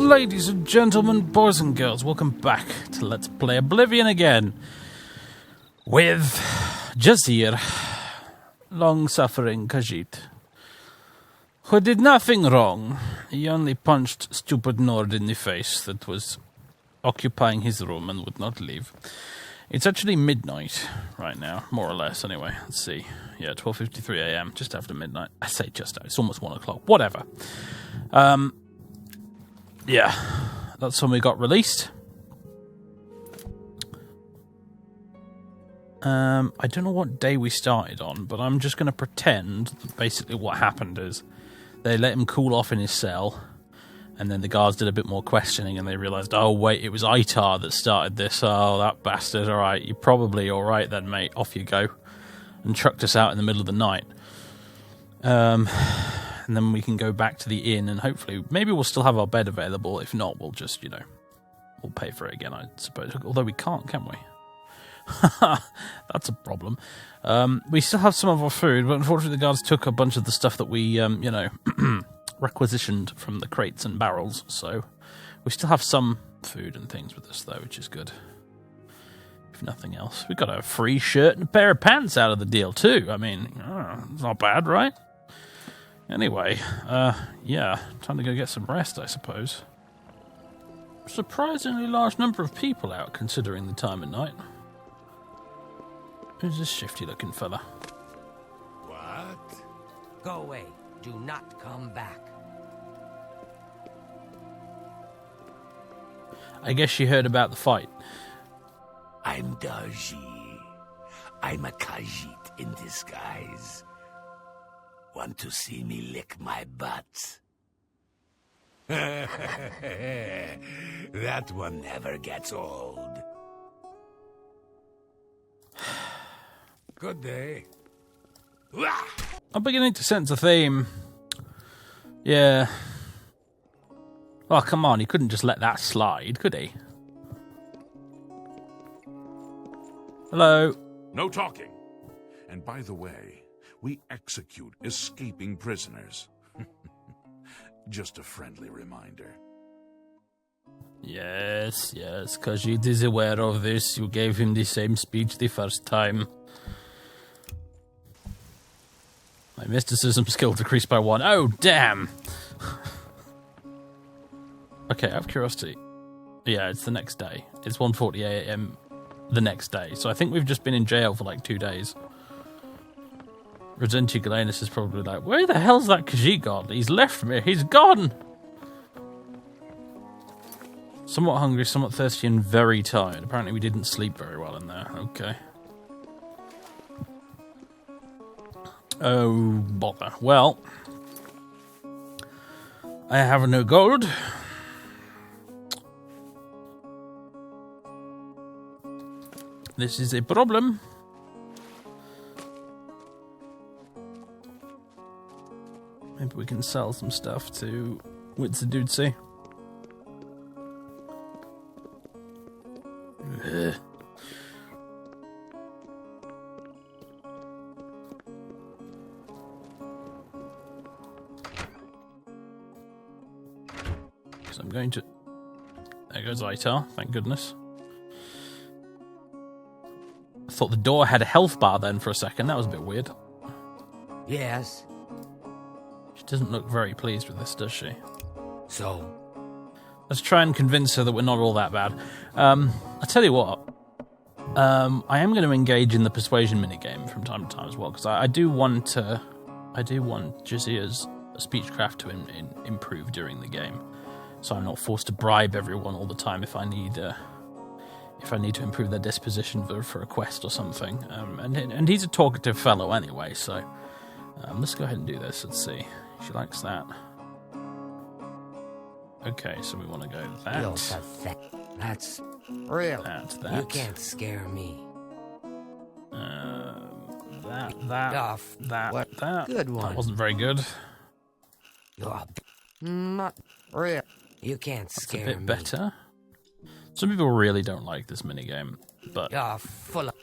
Ladies and gentlemen, boys and girls, welcome back to Let's Play Oblivion again with Jazir, long-suffering Khajiit, who did nothing wrong. He only punched stupid Nord in the face that was occupying his room and would not leave. It's actually midnight right now, more or less, anyway. Let's see. Yeah, 12:53 a.m., just after midnight. I say just after, it's almost 1 o'clock. Whatever. Yeah, that's when we got released. I don't know what day we started on, but I'm just going to pretend that basically what happened is they let him cool off in his cell, and then the guards did a bit more questioning, and they realised, oh, wait, it was Itar that started this. Oh, that bastard. All right, you're probably all right then, mate. Off you go. And chucked us out in the middle of the night. And then we can go back to the inn, and hopefully, maybe we'll still have our bed available. If not, we'll just, we'll pay for it again, I suppose. Although we can't, can we? That's a problem. We still have some of our food, but unfortunately the guards took a bunch of the stuff that we, requisitioned from the crates and barrels, so we still have some food and things with us, though, which is good. If nothing else. We got a free shirt and a pair of pants out of the deal, too. I mean, it's not bad, right? Anyway, yeah, time to go get some rest, I suppose. Surprisingly large number of people out, considering the time of night. Who's this shifty-looking fella? What? Go away. Do not come back. I guess you heard about the fight. I'm Darji. I'm a Khajiit in disguise. Want to see me lick my butt? That one never gets old. Good day. I'm beginning to sense a theme. Yeah. Oh, come on, he couldn't just let that slide, could he? Hello. No talking. And by the way, we execute escaping prisoners. Just a friendly reminder. Yes, Khajiit is aware of this. You gave him the same speech the first time. My mysticism skill decreased by 1. Oh, damn! Okay, out of curiosity. Yeah, it's the next day. It's 1:40 a.m. the next day. So I think we've just been in jail for like 2 days. Redenti Galenus is probably like, where the hell's that Khajiit gone? He's left me. He's gone! Somewhat hungry, somewhat thirsty, and very tired. Apparently we didn't sleep very well in there. Okay. Oh, bother. Well, I have no gold. This is a problem. Maybe we can sell some stuff to Witsa Dudesy. So I'm going to... There goes Itar, thank goodness. I thought the door had a health bar then for a second. That was a bit weird. Yes. She doesn't look very pleased with this, does she? So? Let's try and convince her that we're not all that bad. I'll tell you what. I am going to engage in the persuasion minigame from time to time as well, because I do want Jazir's speechcraft to improve during the game, so I'm not forced to bribe everyone all the time if I need to improve their disposition for a quest or something. And he's a talkative fellow anyway, so let's go ahead and do this. Let's see. She likes that. Okay, so we want to go that. You're pathetic. That's real. That. You can't scare me. That. What? That. Good one. That wasn't very good. You're not real. You can't That's scare a bit me. better. Some people really don't like this minigame, but You're full of...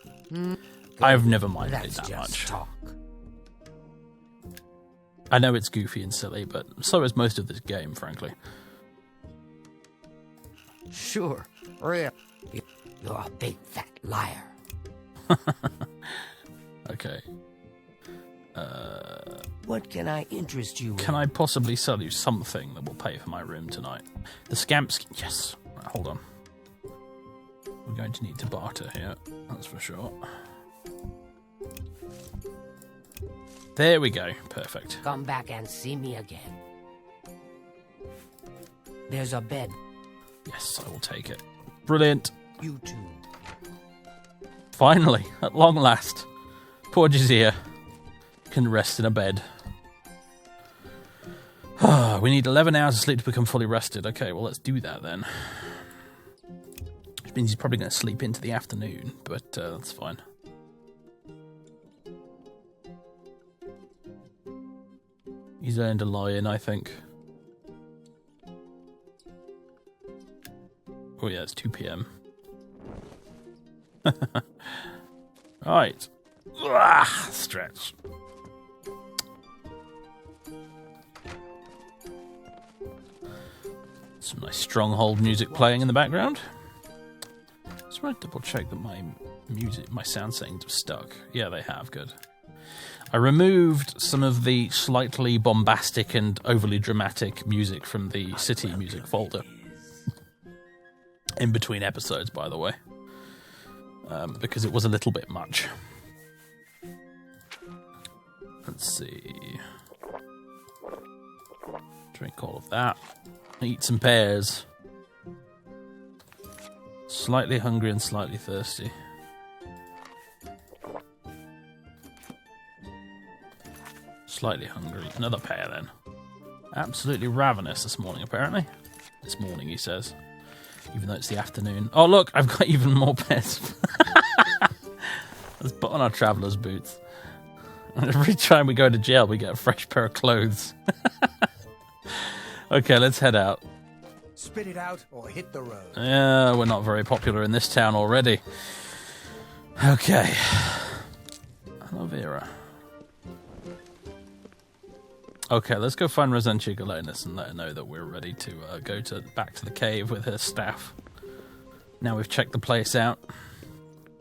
I've never minded it That's that just much. talk. I know it's goofy and silly, but so is most of this game, frankly. Sure. Real. You're a big fat liar. Okay. What can I interest you in? Can I possibly sell you something that will pay for my room tonight? The scamps... Yes. Right, hold on. We're going to need to barter here, that's for sure. There we go. Perfect. Come back and see me again. There's a bed. Yes, I will take it. Brilliant. You too. Finally, at long last, poor Jazir can rest in a bed. We need 11 hours of sleep to become fully rested. Okay, well, let's do that then. Which means he's probably going to sleep into the afternoon, but that's fine. He's earned a lie-in, I think. Oh yeah, it's 2 PM. Right. Stretch. Some nice Stronghold music playing in the background. Just want to double check that my sound settings have stuck. Yeah, they have. Good. I removed some of the slightly bombastic and overly dramatic music from the City music folder. In between episodes, by the way. Because it was a little bit much. Let's see. Drink all of that. Eat some pears. Slightly hungry and slightly thirsty. Slightly hungry. Another pear then. Absolutely ravenous this morning, apparently. This morning, he says. Even though it's the afternoon. Oh, look, I've got even more pears. Let's put on our traveller's boots. And every time we go to jail, we get a fresh pair of clothes. Okay, let's head out. Spit it out or hit the road. Yeah, we're not very popular in this town already. Okay. Aloe vera. Okay, let's go find Rosentia Galonis and let her know that we're ready to go back to the cave with her staff. Now we've checked the place out.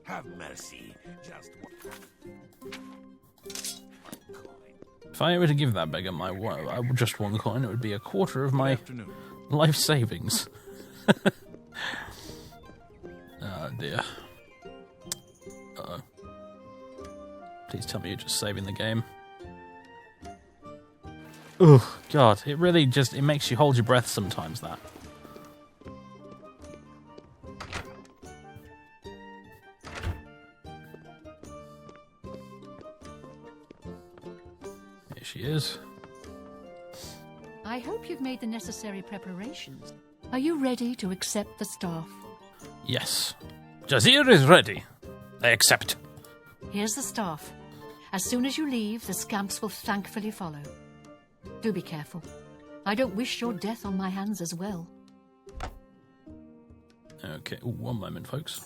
Have mercy. Just If I were to give that beggar just 1 coin, it would be a quarter of my life savings. Oh dear. Uh-oh. Please tell me you're just saving the game. Oh God, it really it makes you hold your breath sometimes, that. Here she is. I hope you've made the necessary preparations. Are you ready to accept the staff? Yes. Jazir is ready. I accept. Here's the staff. As soon as you leave, the scamps will thankfully follow. Do be careful. I don't wish your death on my hands as well. Okay, ooh, 1 moment, folks.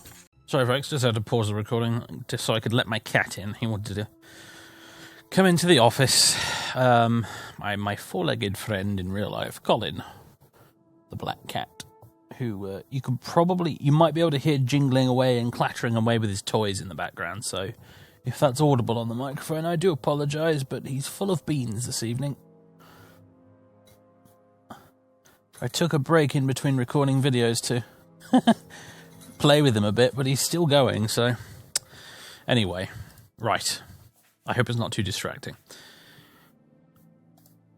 Sorry, folks, just had to pause the recording just so I could let my cat in. He wanted to come into the office. My four-legged friend in real life, Colin, the black cat, who you might be able to hear jingling away and clattering away with his toys in the background, so if that's audible on the microphone, I do apologise, but he's full of beans this evening. I took a break in between recording videos to play with him a bit, but he's still going, so... Anyway, right. I hope it's not too distracting.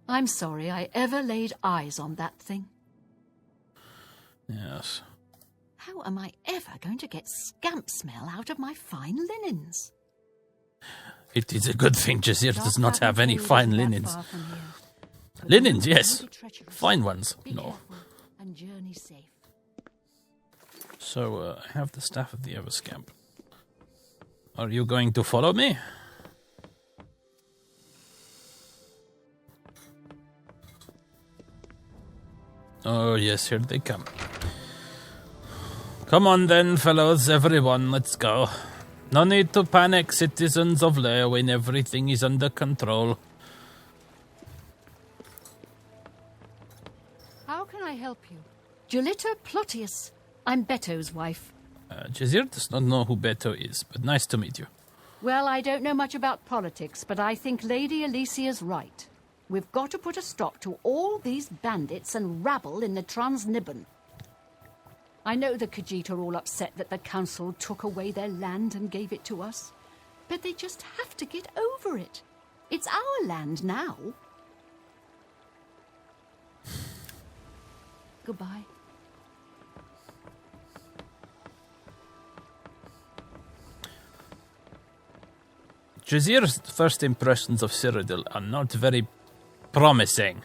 I'm sorry I ever laid eyes on that thing. Yes. How am I ever going to get scamp smell out of my fine linens? It is a good thing Jazir does not have any fine linens. Linens, yes. Fine ones, no. And journey safe. So, I have the staff of the Everscamp. Are you going to follow me? Oh, yes, here they come. Come on then, fellows, everyone, let's go. No need to panic, citizens of Leywyn, everything is under control. How can I help you? Julita Plotius. I'm Beto's wife. Jazir does not know who Beto is, but nice to meet you. Well, I don't know much about politics, but I think Lady Alicia's right. We've got to put a stop to all these bandits and rabble in the Transnibbon. I know the Khajiit are all upset that the council took away their land and gave it to us, but they just have to get over it. It's our land now. Goodbye. Jazir's first impressions of Cyrodiil are not very promising.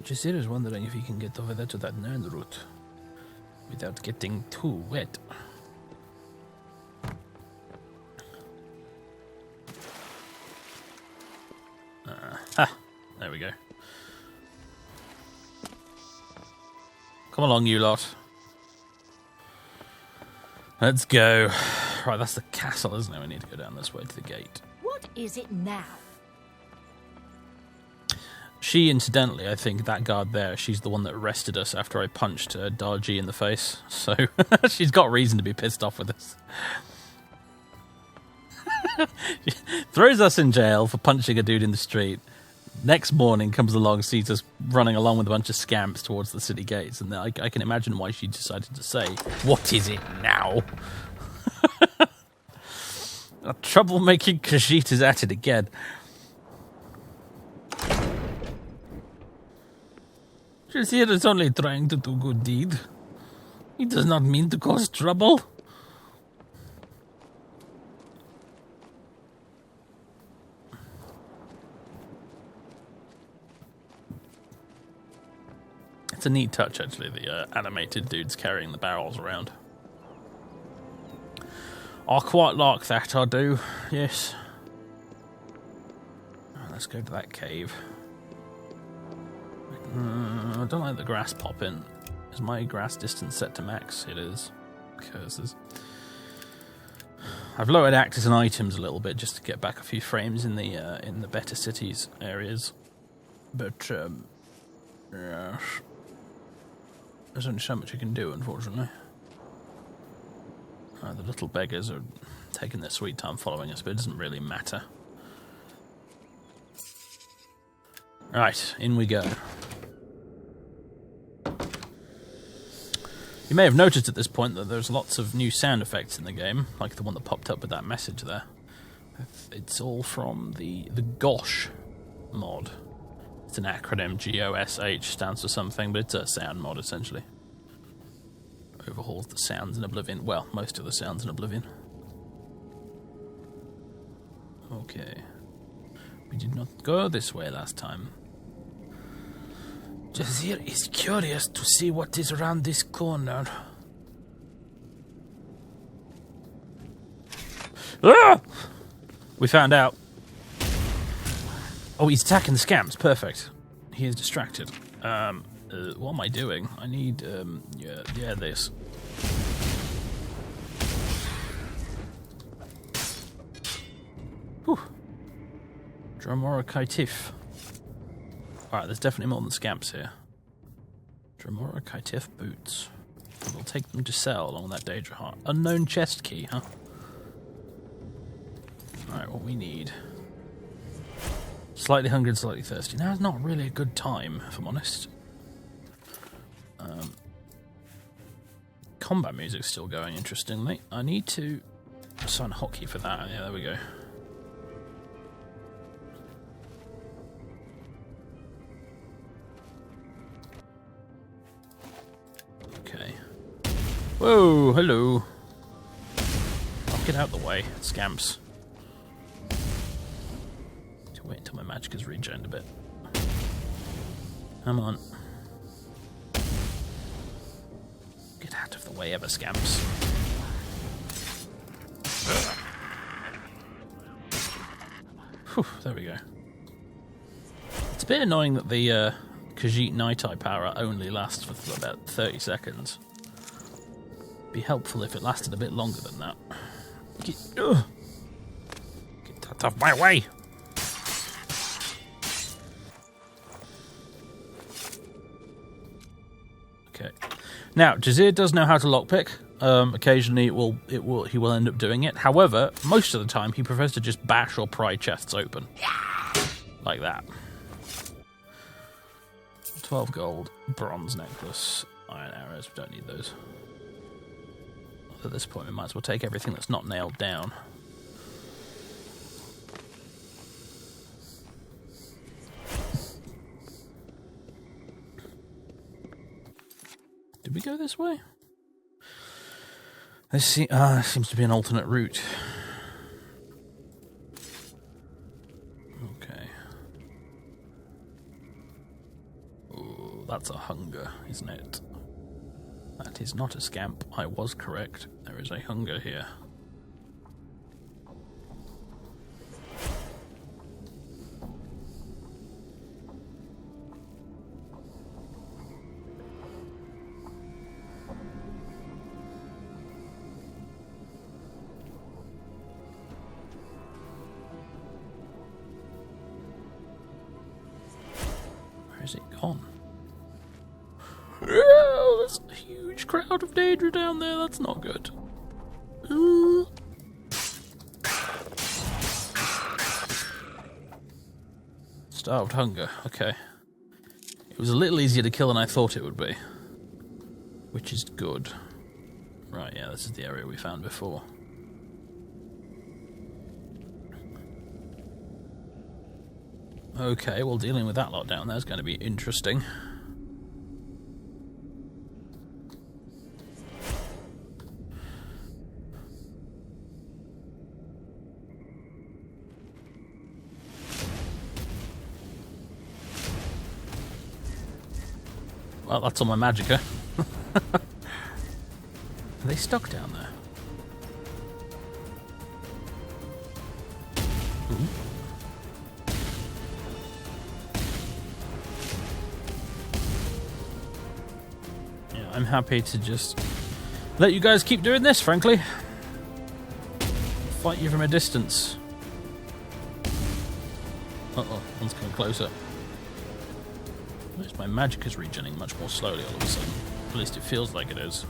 Jazir is wondering if he can get over there to that Nern route without getting too wet. There we go. Come along, you lot. Let's go. Right, that's the castle, isn't it? We need to go down this way to the gate. What is it now? She, incidentally, I think that guard there, she's the one that arrested us after I punched Darji in the face. So she's got reason to be pissed off with us. She throws us in jail for punching a dude in the street. Next morning, comes along, sees us running along with a bunch of scamps towards the city gates, and I can imagine why she decided to say, "What is it now?" A troublemaking Khajiit is at it again. Jazir is only trying to do good deed. He does not mean to cause trouble. It's a neat touch, actually, the animated dudes carrying the barrels around. I quite like that, I do, yes. Let's go to that cave. I don't like the grass popping. Is my grass distance set to max? It is. Curses. I've lowered actors and items a little bit just to get back a few frames in the better cities areas. But, yeah. There's only so much you can do, unfortunately. The little beggars are taking their sweet time following us, but it doesn't really matter. Right, in we go. You may have noticed at this point that there's lots of new sound effects in the game, like the one that popped up with that message there. It's all from the Gottshaw mod. It's an acronym, GOSH, stands for something, but it's a sound mod, essentially. Overhauls the sounds in Oblivion. Well, most of the sounds in Oblivion. Okay. We did not go this way last time. Jazir is curious to see what is around this corner. Ah! We found out. Oh, he's attacking the scamps. Perfect. He is distracted. What am I doing? I need, yeah, this. Whew. Dramora Kaitif. Alright, there's definitely more than scamps here. Dramora Kaitif boots. We'll take them to sell along with that Daedra Heart. Unknown chest key, huh? Alright, what we need. Slightly hungry and slightly thirsty. Now is not really a good time, if I'm honest. Combat music's still going, interestingly. I need to assign a hotkey for that. Yeah, there we go. Okay. Whoa, hello. Oh, get out of the way, scamps. Wait until my magic is regened a bit. Come on. Get out of the way, Everscamps. Whew, there we go. It's a bit annoying that the Khajiit Night Eye power only lasts for about 30 seconds. Be helpful if it lasted a bit longer than that. Get out of my way! Okay. Now, Jazir does know how to lockpick. Occasionally, he will end up doing it. However, most of the time, he prefers to just bash or pry chests open. Like that. 12 gold, bronze necklace, iron arrows. We don't need those. At this point, we might as well take everything that's not nailed down. Did we go this way? This seems to be an alternate route. Okay. Ooh, that's a hunger, isn't it? That is not a scamp. I was correct. There is a hunger here. Where's it gone? Oh, there's a huge crowd of Daedra down there. That's not good. Starved hunger. Okay. It was a little easier to kill than I thought it would be. Which is good. Right, yeah, this is the area we found before. Okay, well, dealing with that lot down there is going to be interesting. Well, that's on my magicka. Are they stuck down there? Ooh. Yeah, I'm happy to just let you guys keep doing this, frankly. Fight you from a distance. Uh-oh, one's coming closer. My magic is regenerating much more slowly all of a sudden. At least it feels like it is.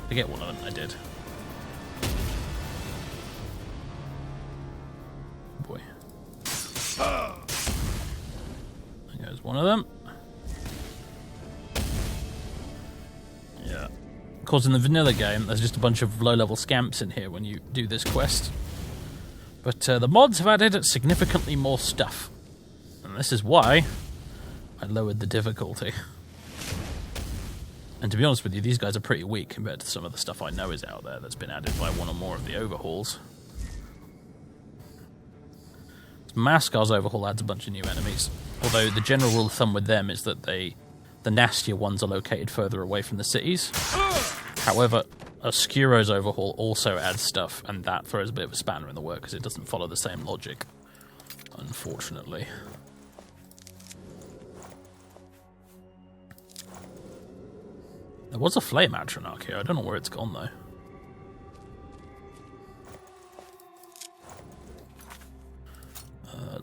To get one of them, I did. Boy. There goes one of them. Yeah. Of course, in the vanilla game, there's just a bunch of low-level scamps in here when you do this quest. But the mods have added significantly more stuff. And this is why I lowered the difficulty. And to be honest with you, these guys are pretty weak compared to some of the stuff I know is out there that's been added by one or more of the overhauls. Maskar's overhaul adds a bunch of new enemies. Although the general rule of thumb with them is that the nastier ones are located further away from the cities. However, Oscuro's overhaul also adds stuff, and that throws a bit of a spanner in the work because it doesn't follow the same logic, unfortunately. There was a flame atronach here. I don't know where it's gone, though.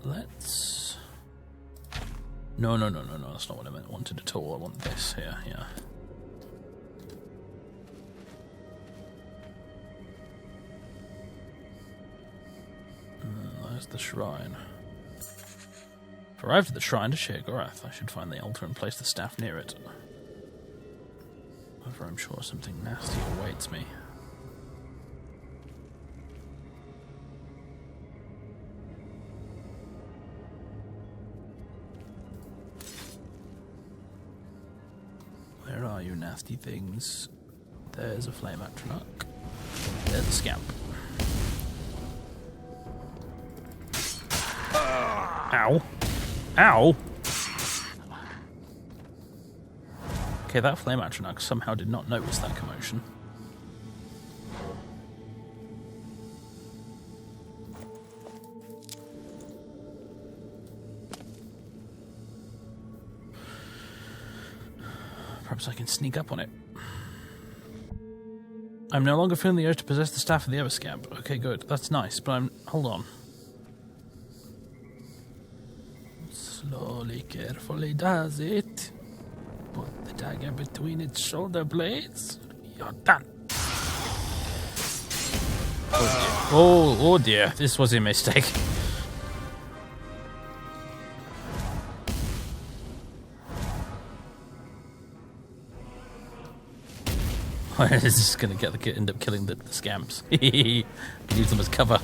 Let's... No, that's not what I wanted at all. I want this here, yeah. There's the shrine. I've arrived at the shrine to Sheogorath. I should find the altar and place the staff near it. However, I'm sure something nasty awaits me. Where are you, nasty things? There's a flame atronach. There's a scamp. Ow. Ow! Okay, that flame atronach somehow did not notice that commotion. Perhaps I can sneak up on it. I'm no longer feeling the urge to possess the staff of the Everscamp. Okay, good. That's nice, but hold on. Slowly, carefully does it. Put the dagger between its shoulder blades. You're done. Oh dear, this was a mistake. This is going to end up killing the scamps. Use them as cover.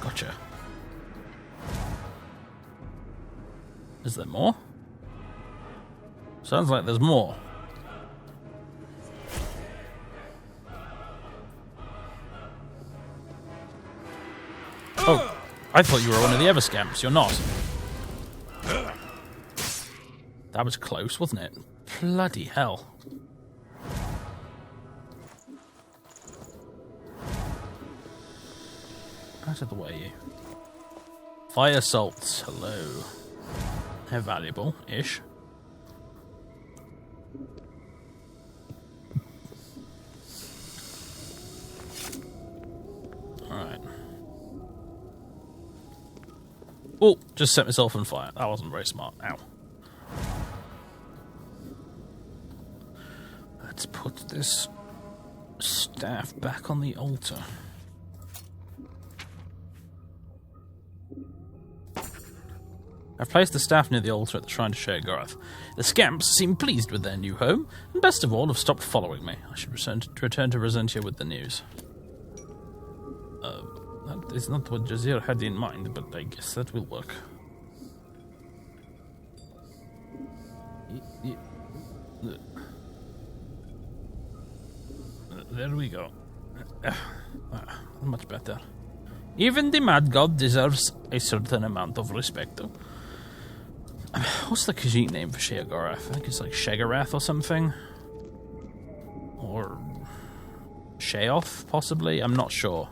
Gotcha. Is there more? Sounds like there's more. Oh, I thought you were one of the Everscamps. You're not. That was close, wasn't it? Bloody hell. Out of the way, you. Fire salts. Hello. They're valuable-ish. Alright. Oh, just set myself on fire. That wasn't very smart. Ow. Let's put this staff back on the altar. I've placed the staff near the altar at the shrine to Sheogorath. The scamps seem pleased with their new home, and best of all, have stopped following me. I should return to Resentia with the news. That is not what Jazir had in mind, but I guess that will work. There we go. Much better. Even the Mad God deserves a certain amount of respect, though. What's the Khajiit name for Sheogorath? I think it's like Sheogorath or something. Or Sheoth, possibly? I'm not sure.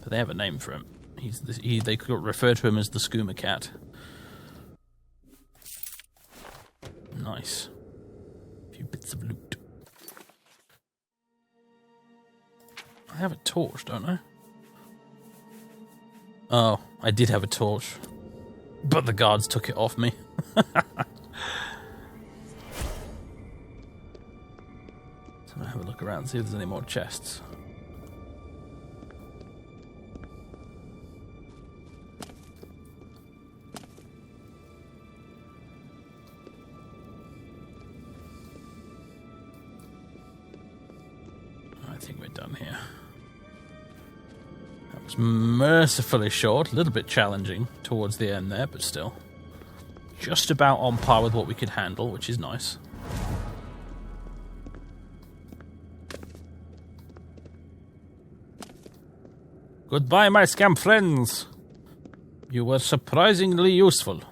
But they have a name for him. They could refer to him as the Skooma Cat. Nice. A few bits of loot. I have a torch, don't I? Oh, I did have a torch. But the guards took it off me. So I'm gonna have a look around and see if there's any more chests. I think we're done here. That was mercifully short, a little bit challenging towards the end there, but still. Just about on par with what we could handle, which is nice. Goodbye, my scamp friends. You were surprisingly useful.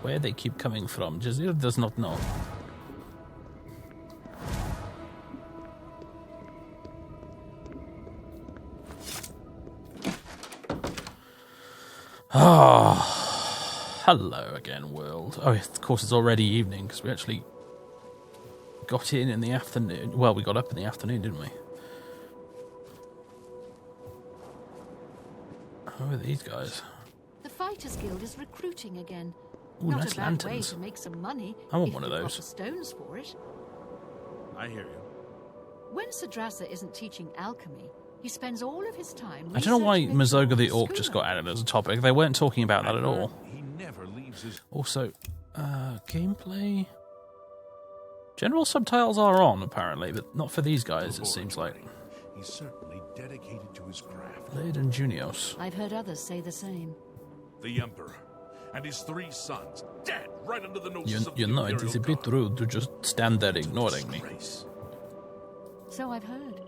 Where they keep coming from, Jazir does not know. Oh, hello again, world. Oh, of course it's already evening, because we actually got in the afternoon. Well, we got up in the afternoon, didn't we? Who are these guys? The Fighters Guild is recruiting again. Ooh, Not nice a bad way lanterns. to make some money. I want if one of you've got those. the stones for it. I hear you. When Sadrasa isn't teaching alchemy, he spends all of his time. I don't know why researching Mazoga the the Orc just got added as a topic. They weren't talking about that at all. He never leaves his... Also, gameplay. General subtitles are on, apparently, but not for these guys, it seems like. He's certainly dedicated to his craft. Blade and Junios. I've heard others say the same. The Emperor and his 3 sons dead right under the noses of the You know, it is a Imperial bit Guard. rude to just stand there ignoring me. Disgrace. So I've heard.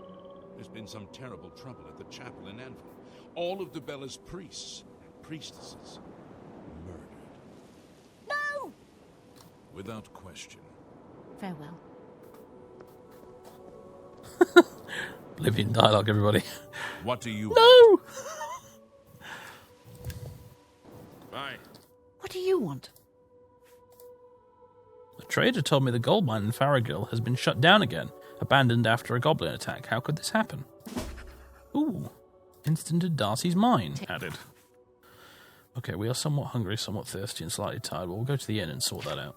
There's been some terrible trouble at the chapel in Anvil. All of Dubella's priests and priestesses murdered. No! Without question. Farewell. Oblivion dialogue, everybody. What do you... No! Bye. What do you want? The trader told me the gold mine in Faregyl has been shut down again, abandoned after a goblin attack. How could this happen? Ooh. Instanted Darcy's mine added. Okay, we are somewhat hungry, somewhat thirsty, and slightly tired, but we'll go to the inn and sort that out.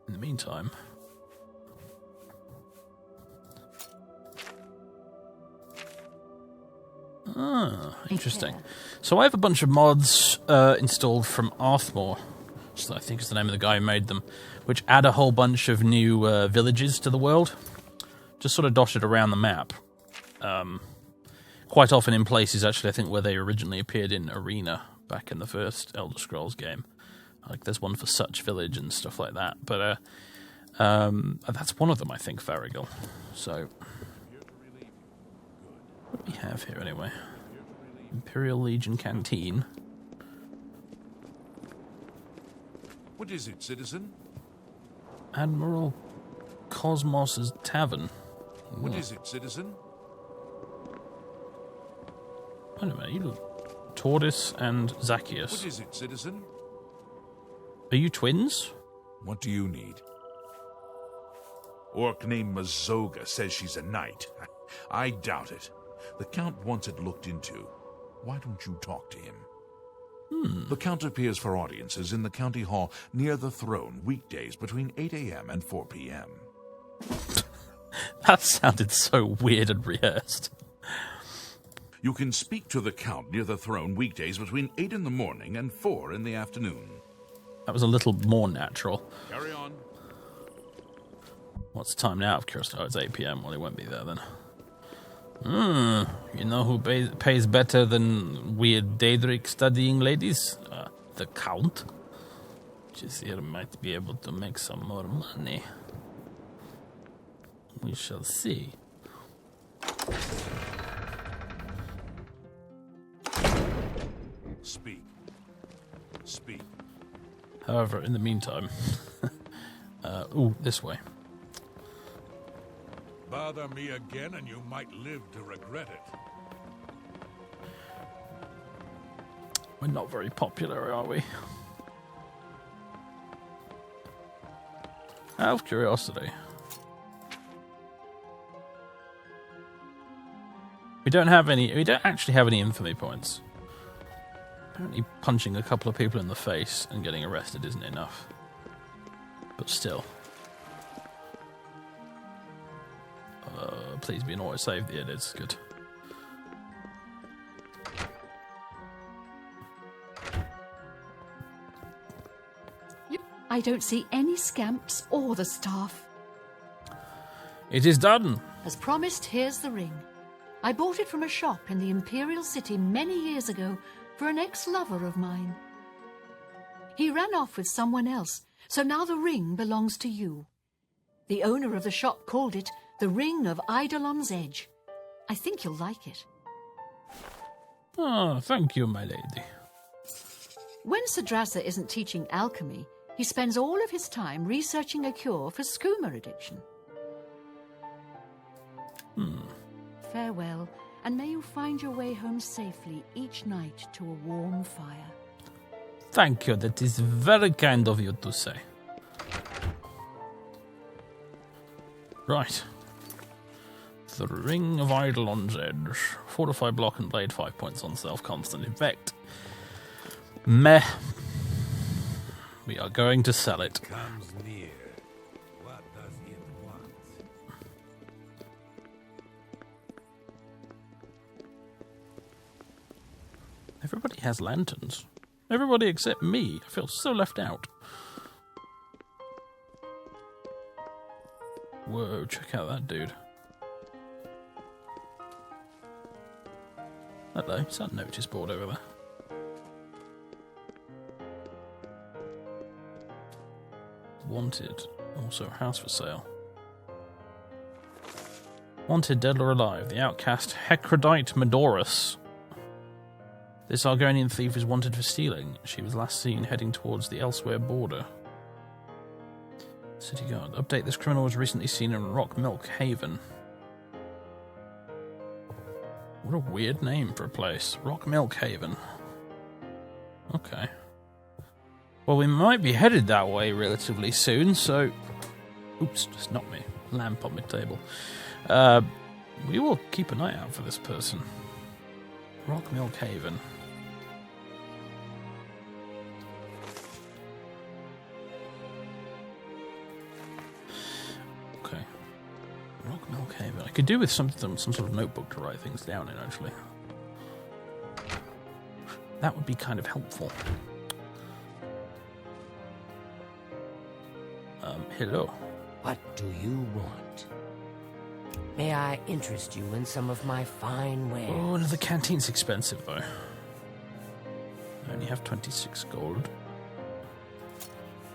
In the meantime... Ah, interesting. So I have a bunch of mods installed from Arthmore, which I think is the name of the guy who made them, which add a whole bunch of new villages to the world, just sort of dotted around the map. Quite often in places, actually, I think where they originally appeared in Arena back in the first Elder Scrolls game. Like there's one for Such Village and stuff like that. But that's one of them, I think, Faregyl. So... what do we have here, anyway? Imperial Legion Canteen. What is it, citizen? Admiral Cosmos's Tavern. What is it, citizen? Wait a minute, you look... Tortoise and Zacchaeus. What is it, citizen? Are you twins? What do you need? Orc named Mazoga says she's a knight. I doubt it. The Count wants it looked into. Why don't you talk to him? The Count appears for audiences in the county hall near the throne weekdays between 8 a.m. and 4 p.m. That sounded so weird and rehearsed. You can speak to the Count near the throne weekdays between 8 in the morning and 4 in the afternoon. That was a little more natural. Carry on. What's the time now, of course? Oh, it's 8 p.m. Well, he won't be there then. You know who pays better than weird Daedric studying ladies? The Count. Just here might be able to make some more money. We shall see. Speak. Speak. However, in the meantime... this way. Bother me again and you might live to regret it. We're not very popular, are we? Out of curiosity. We don't actually have any infamy points. Apparently punching a couple of people in the face and getting arrested isn't enough. But still. Please be an autosave. Yeah, it is. Good. I don't see any scamps or the staff. It is done. As promised, here's the ring. I bought it from a shop in the Imperial City many years ago for an ex-lover of mine. He ran off with someone else, so now the ring belongs to you. The owner of the shop called it the Ring of Eidolon's Edge. I think you'll like it. Oh, thank you, my lady. When Sadrasa isn't teaching alchemy, he spends all of his time researching a cure for skooma addiction. Farewell, and may you find your way home safely each night to a warm fire. Thank you, that is very kind of you to say. Right. The Ring of Eidolon's Edge. Fortify block and blade, 5 points on self-constant effect. Meh. We are going to sell it. Comes near. What does it want? Everybody has lanterns. Everybody except me. I feel so left out. Whoa, check out that dude. Hello, is that notice board over there? Wanted. Also, house for sale. Wanted, dead or alive. The outcast Hecrodite Medorus. This Argonian thief is wanted for stealing. She was last seen heading towards the Elsweyr border. City guard. Update. This criminal was recently seen in Rock Milk Haven. What a weird name for a place. Rock Milk Haven. Okay. Well, we might be headed that way relatively soon, so... Oops, just knocked me. Lamp on my table. We will keep an eye out for this person. Rock Milk Haven. Okay. Rock Milk Haven. I could do with some sort of notebook to write things down in, actually. That would be kind of helpful. Hello. What do you want? May I interest you in some of my fine wares? Oh, no, the canteen's expensive, though. I only have 26 gold.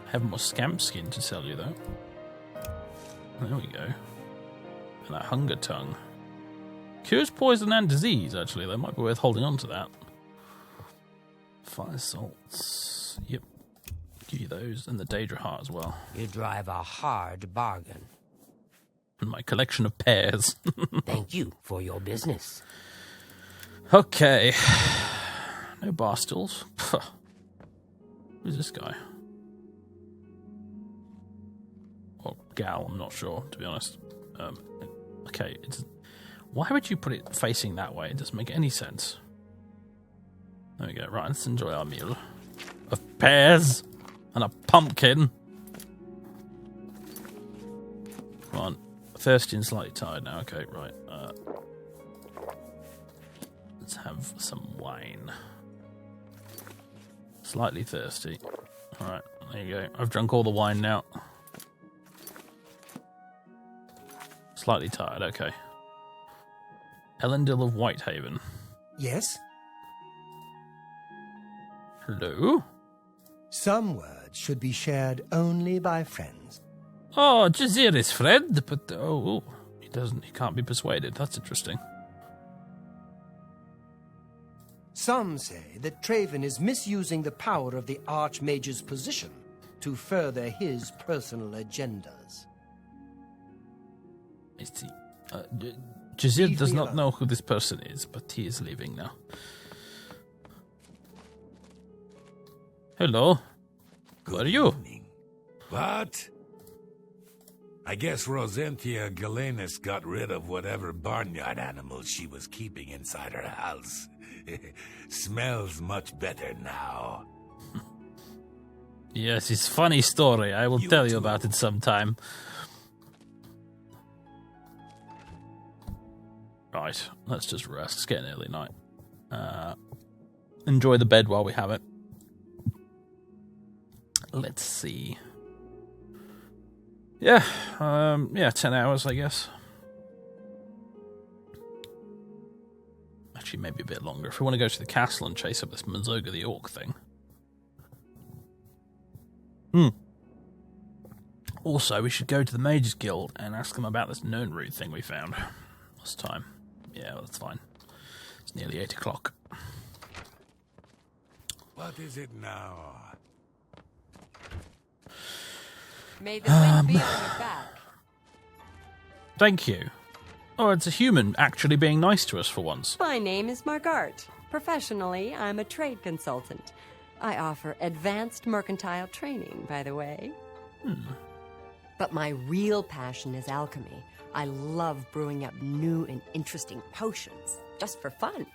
I have more scamp skin to sell you, though. There we go. And that hunger tongue. Cures poison and disease, actually. That might be worth holding on to that. Fire salts. Yep. Give you those. And the Daedra heart as well. You drive a hard bargain. And my collection of pears. Thank you for your business. Okay. No bar stools. Who's this guy? Or gal, I'm not sure, to be honest. Okay, why would you put it facing that way? It doesn't make any sense. There we go. Right, let's enjoy our meal of pears and a pumpkin. Come on. Thirsty and slightly tired now. Okay, right. Let's have some wine. Slightly thirsty. Alright, there you go. I've drunk all the wine now. Slightly tired, okay. Elendil of Whitehaven. Yes? Hello? Some words should be shared only by friends. Oh, Jazir is friend, but he can't be persuaded. That's interesting. Some say that Traven is misusing the power of the Archmage's position to further his personal agendas. I see. Jazir does not know who this person is, but he is leaving now. Hello. Who are you? What? I guess Rosentia Galenus got rid of whatever barnyard animals she was keeping inside her house. Smells much better now. Yes, it's a funny story. I will tell you about it sometime. Right, let's just rest. It's getting early night. Enjoy the bed while we have it. Let's see. Yeah, 10 hours, I guess. Actually, maybe a bit longer. If we want to go to the castle and chase up this Mazoga the Orc thing. Also, we should go to the Mages Guild and ask them about this Nern root thing we found last time. Yeah, well, that's fine. It's nearly 8 o'clock. What is it now? May the wind be on your back. Thank you. Oh, it's a human actually being nice to us for once. My name is Margart. Professionally, I'm a trade consultant. I offer advanced mercantile training, by the way. But my real passion is alchemy. I love brewing up new and interesting potions, just for fun.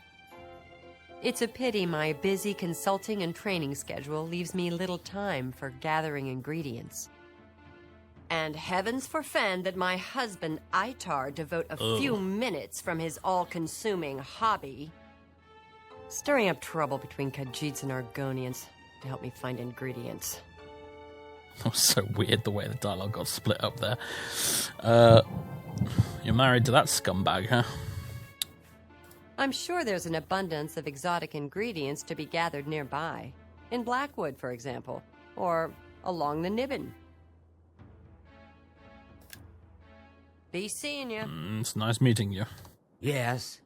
It's a pity my busy consulting and training schedule leaves me little time for gathering ingredients. And heavens forfend that my husband, Itar, devote a few minutes from his all-consuming hobby, stirring up trouble between Khajiits and Argonians to help me find ingredients. That was so weird the way the dialogue got split up there. You're married to that scumbag, huh? I'm sure there's an abundance of exotic ingredients to be gathered nearby. In Blackwood, for example. Or along the Niven. Be seeing you. It's nice meeting you. Yes.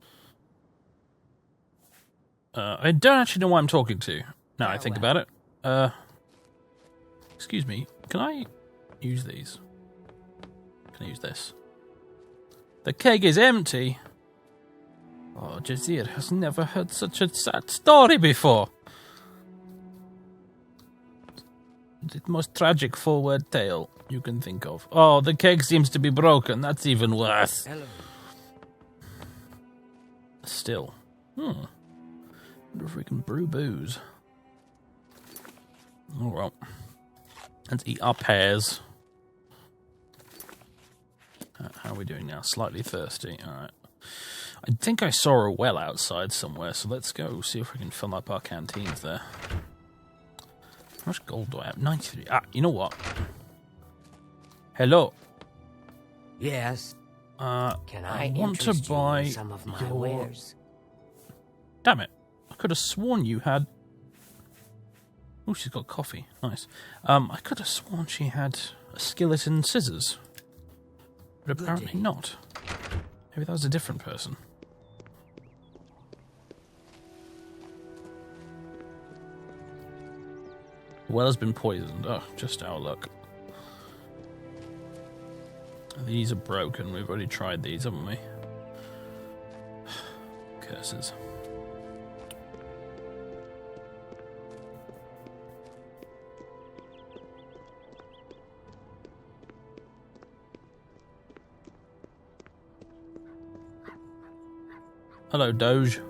I don't actually know why I'm talking to. Now I think about it. Excuse me. Can I use these? Can I use this? The keg is empty. Oh, Jazir has never heard such a sad story before. The most tragic forward tale you can think of. Oh, the keg seems to be broken. That's even worse. Hello. Still. Wonder if we can brew booze. Oh, well. Let's eat our pears. How are we doing now? Slightly thirsty. Alright. I think I saw a well outside somewhere, so let's go see if we can fill up our canteens there. How much gold do I have? 93. Ah, you know what? Hello. Yes. Can I want to interest you buy in some of my your... wares? Damn it. I could have sworn you had... Oh, she's got coffee. Nice. I could have sworn she had a skillet and scissors. But apparently not. Maybe that was a different person. The well has been poisoned. Oh, just our luck. These are broken. We've already tried these, haven't we? Curses. Hello, Doge.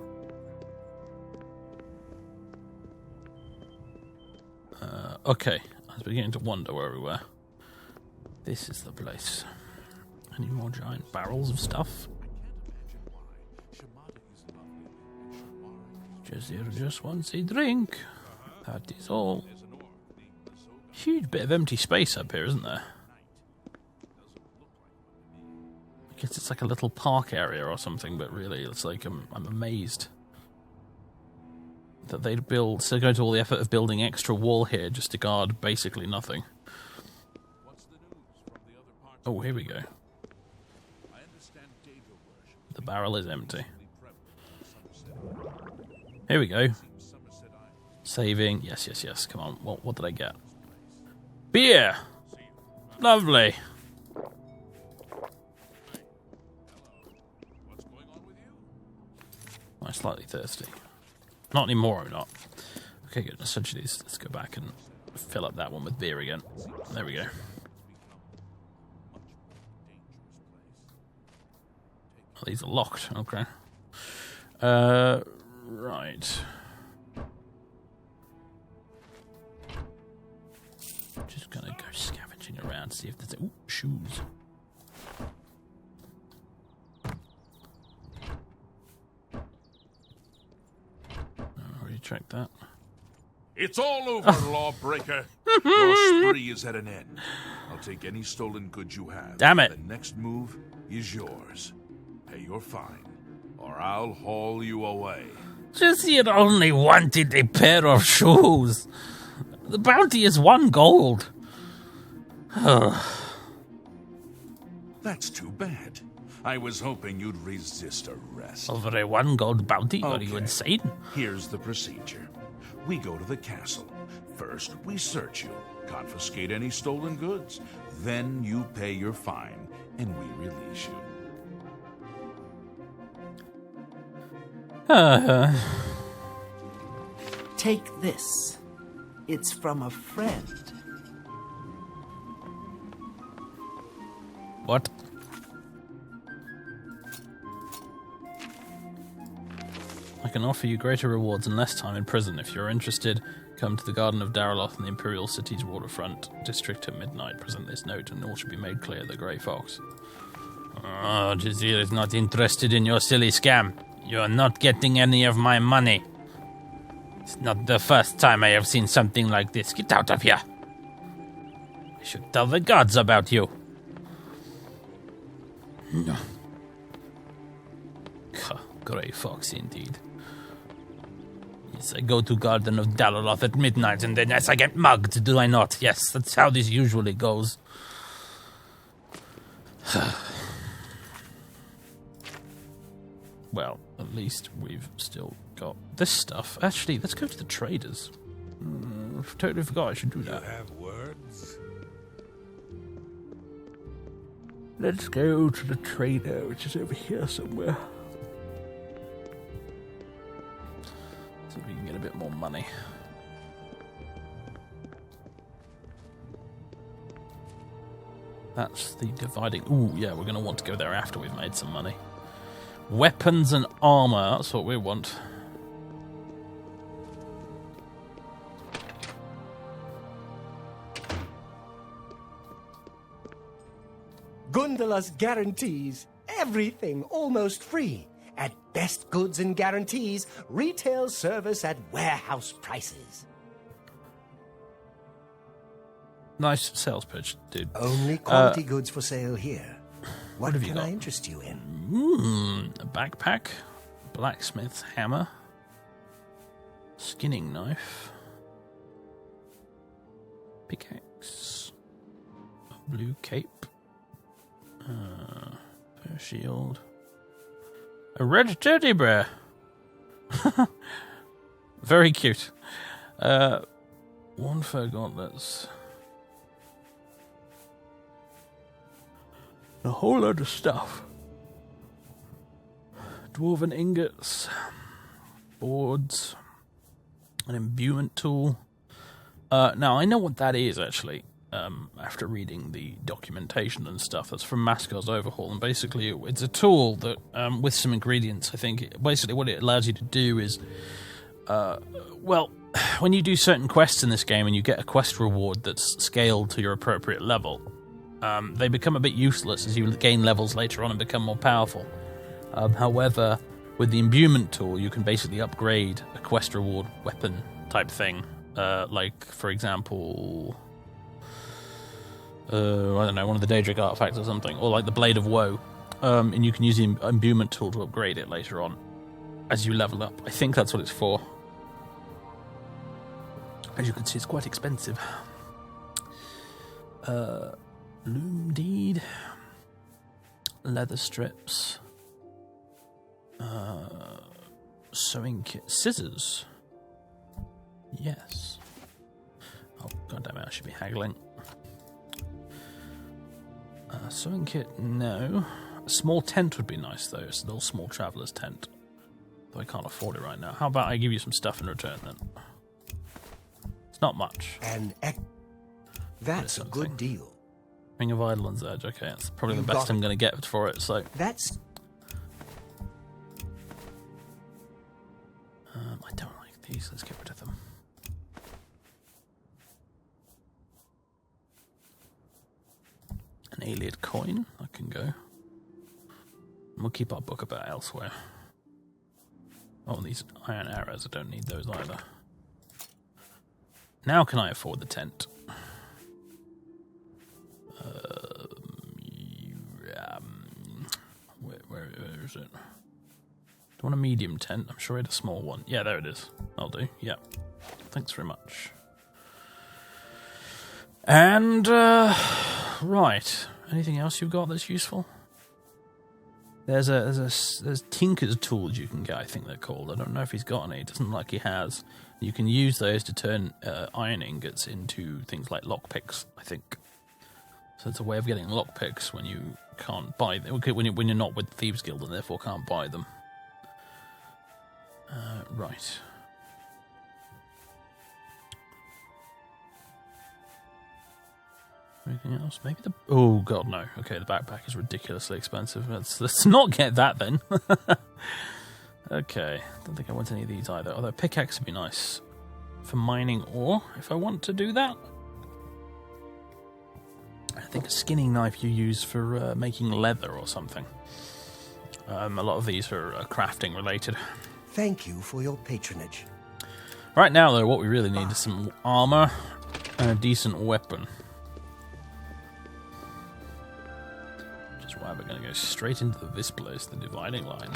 Okay, I was beginning to wonder where we were. This is the place. Any more giant barrels of stuff? Jazir just wants a drink. That is all. Huge bit of empty space up here, isn't there? I guess it's like a little park area or something, but really, it's like I'm amazed that they'd build. So go to all the effort of building extra wall here just to guard basically nothing. Oh, here we go. The barrel is empty. Here we go. Saving. Yes, yes, yes. Come on. What did I get? Beer! Lovely. I'm slightly thirsty. Not anymore, I'm not. Okay, good. Essentially, let's go back and fill up that one with beer again. There we go. Oh, these are locked. Okay. Right. Just gonna go scavenging around, see if there's... Ooh, shoes. Check that. It's all over, lawbreaker. Your spree is at an end. I'll take any stolen goods you have. Damn it. The next move is yours. Pay your fine, or I'll haul you away. Jazir only wanted a pair of shoes. The bounty is 1 gold. That's too bad. I was hoping you'd resist arrest. Over a 1 gold bounty? Okay. Are you insane? Here's the procedure. We go to the castle. First, we search you, confiscate any stolen goods. Then you pay your fine, and we release you. Take this. It's from a friend. What? I can offer you greater rewards and less time in prison. If you're interested, come to the Garden of Daraloth in the Imperial City's waterfront district at midnight. Present this note and all should be made clear. The Grey Fox. Oh, Jazir is not interested in your silly scam. You're not getting any of my money. It's not the first time I have seen something like this. Get out of here. I should tell the gods about you. No. Grey Fox, indeed. Yes, I go to Garden of Daraloth at midnight, and then yes, I get mugged, do I not? Yes, that's how this usually goes. Well, at least we've still got this stuff. Actually, let's go to the traders. Totally forgot I should do that. You have words? Let's go to the trader, which is over here somewhere. get a bit more money. That's the dividing... Ooh, yeah, we're going to want to go there after we've made some money. Weapons and armor, that's what we want. Gundala's guarantees everything almost free. At best goods and guarantees, retail service at warehouse prices. Nice sales pitch, dude. Only quality goods for sale here. What have you can got? I interest you in? A backpack, blacksmith's hammer, skinning knife, pickaxe, a blue cape, a shield, a red teddy bear. Very cute. One fur gauntlets. A whole lot of stuff. Dwarven ingots, boards, an imbuement tool. Now, I know what that is, actually, after reading the documentation and stuff. That's from Maskar's Overhaul, and basically it's a tool that, with some ingredients, I think, basically what it allows you to do is, well, when you do certain quests in this game and you get a quest reward that's scaled to your appropriate level, they become a bit useless as you gain levels later on and become more powerful. However, with the imbuement tool, you can basically upgrade a quest reward weapon type thing. Like, for example, I don't know, one of the Daedric artifacts or something, or like the Blade of Woe. And you can use the imbuement tool to upgrade it later on as you level up. I think that's what it's for. As you can see, it's quite expensive. Loom deed, leather strips, sewing kit, scissors. Yes. Oh, goddammit, I should be haggling. Sewing kit, no. A small tent would be nice, though. It's a little small traveller's tent. Though I can't afford it right now. How about I give you some stuff in return, then? It's not much. That's a good deal. Ring of Eidolon's Edge, okay. That's probably the best I'm going to get for it, so... That's... I don't like these. Let's get rid of them. An Ayleid coin. That can go. And we'll keep our book about Elsweyr. Oh, these iron arrows. I don't need those either. Now can I afford the tent? Where is it? Do you want a medium tent? I'm sure I had a small one. Yeah, there it is. I'll do. Yeah. Thanks very much. And, right. Anything else you've got that's useful? There's Tinker's tools you can get, I think they're called. I don't know if he's got any. It doesn't look like he has. You can use those to turn iron ingots into things like lockpicks, I think. So it's a way of getting lockpicks when you can't buy them. When you're not with the Thieves Guild and therefore can't buy them. Right. Anything else? Maybe the... Oh, God, no. Okay, the backpack is ridiculously expensive. Let's not get that, then. Okay. Don't think I want any of these either. Although pickaxe would be nice for mining ore, if I want to do that. I think a skinning knife you use for making leather or something. A lot of these are crafting related. Thank you for your patronage. Right now, though, what we really need is some armor and a decent weapon. Which is why we're going to go straight into this place, the dividing line.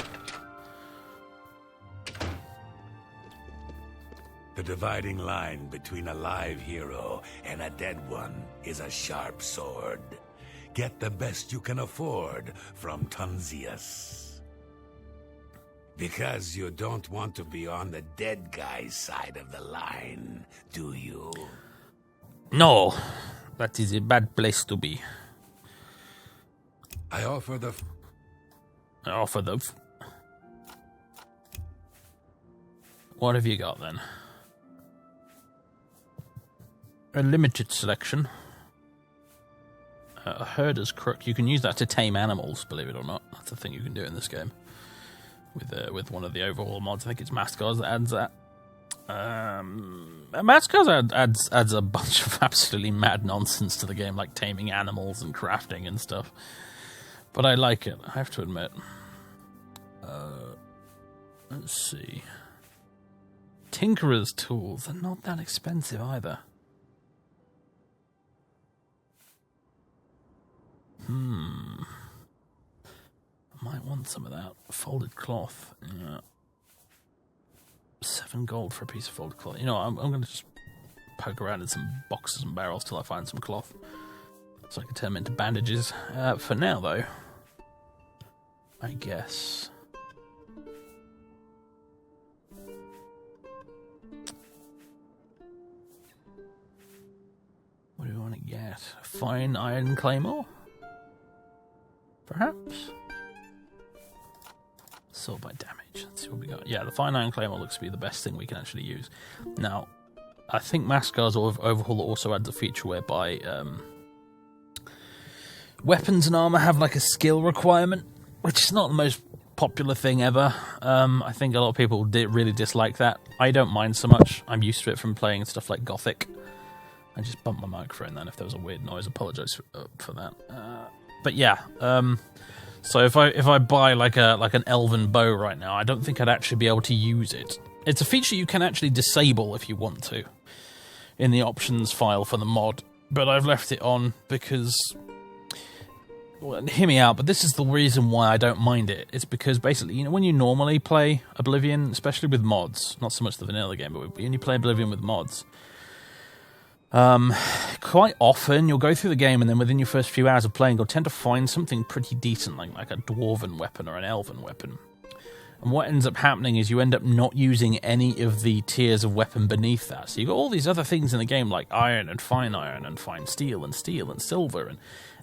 The dividing line between a live hero and a dead one is a sharp sword. Get the best you can afford from Tunzius. Because you don't want to be on the dead guy's side of the line, do you? No, that is a bad place to be. I offer the... what have you got then? A limited selection. A herder's crook. You can use that to tame animals, believe it or not. That's a thing you can do in this game. With one of the overhaul mods. I think it's Maskar that adds that. Maskar adds a bunch of absolutely mad nonsense to the game, like taming animals and crafting and stuff. But I like it, I have to admit. Let's see. Tinkerer's tools. They're not that expensive either. I might want some of that. Folded cloth. Yeah. 7 gold for a piece of folded cloth. You know, I'm going to just poke around in some boxes and barrels till I find some cloth. So I can turn them into bandages. For now, though, I guess. What do we want to get? A fine iron claymore? Perhaps? Sort by damage. Let's see what we got. Yeah, the fine iron claymore looks to be the best thing we can actually use. Now, I think Maskar's Overhaul also adds a feature whereby weapons and armor have like a skill requirement, which is not the most popular thing ever. I think a lot of people really dislike that. I don't mind so much. I'm used to it from playing stuff like Gothic. I just bumped my microphone then if there was a weird noise. Apologise for that. But yeah, so if I buy like an elven bow right now, I don't think I'd actually be able to use it. It's a feature you can actually disable if you want to in the options file for the mod, but I've left it on because, well, hear me out, but this is the reason why I don't mind it. It's because basically, you know, when you normally play Oblivion, especially with mods, not so much the vanilla game, but when you play Oblivion with mods, quite often you'll go through the game and then within your first few hours of playing you'll tend to find something pretty decent like a dwarven weapon or an elven weapon. And what ends up happening is you end up not using any of the tiers of weapon beneath that. So you've got all these other things in the game like iron and fine steel and silver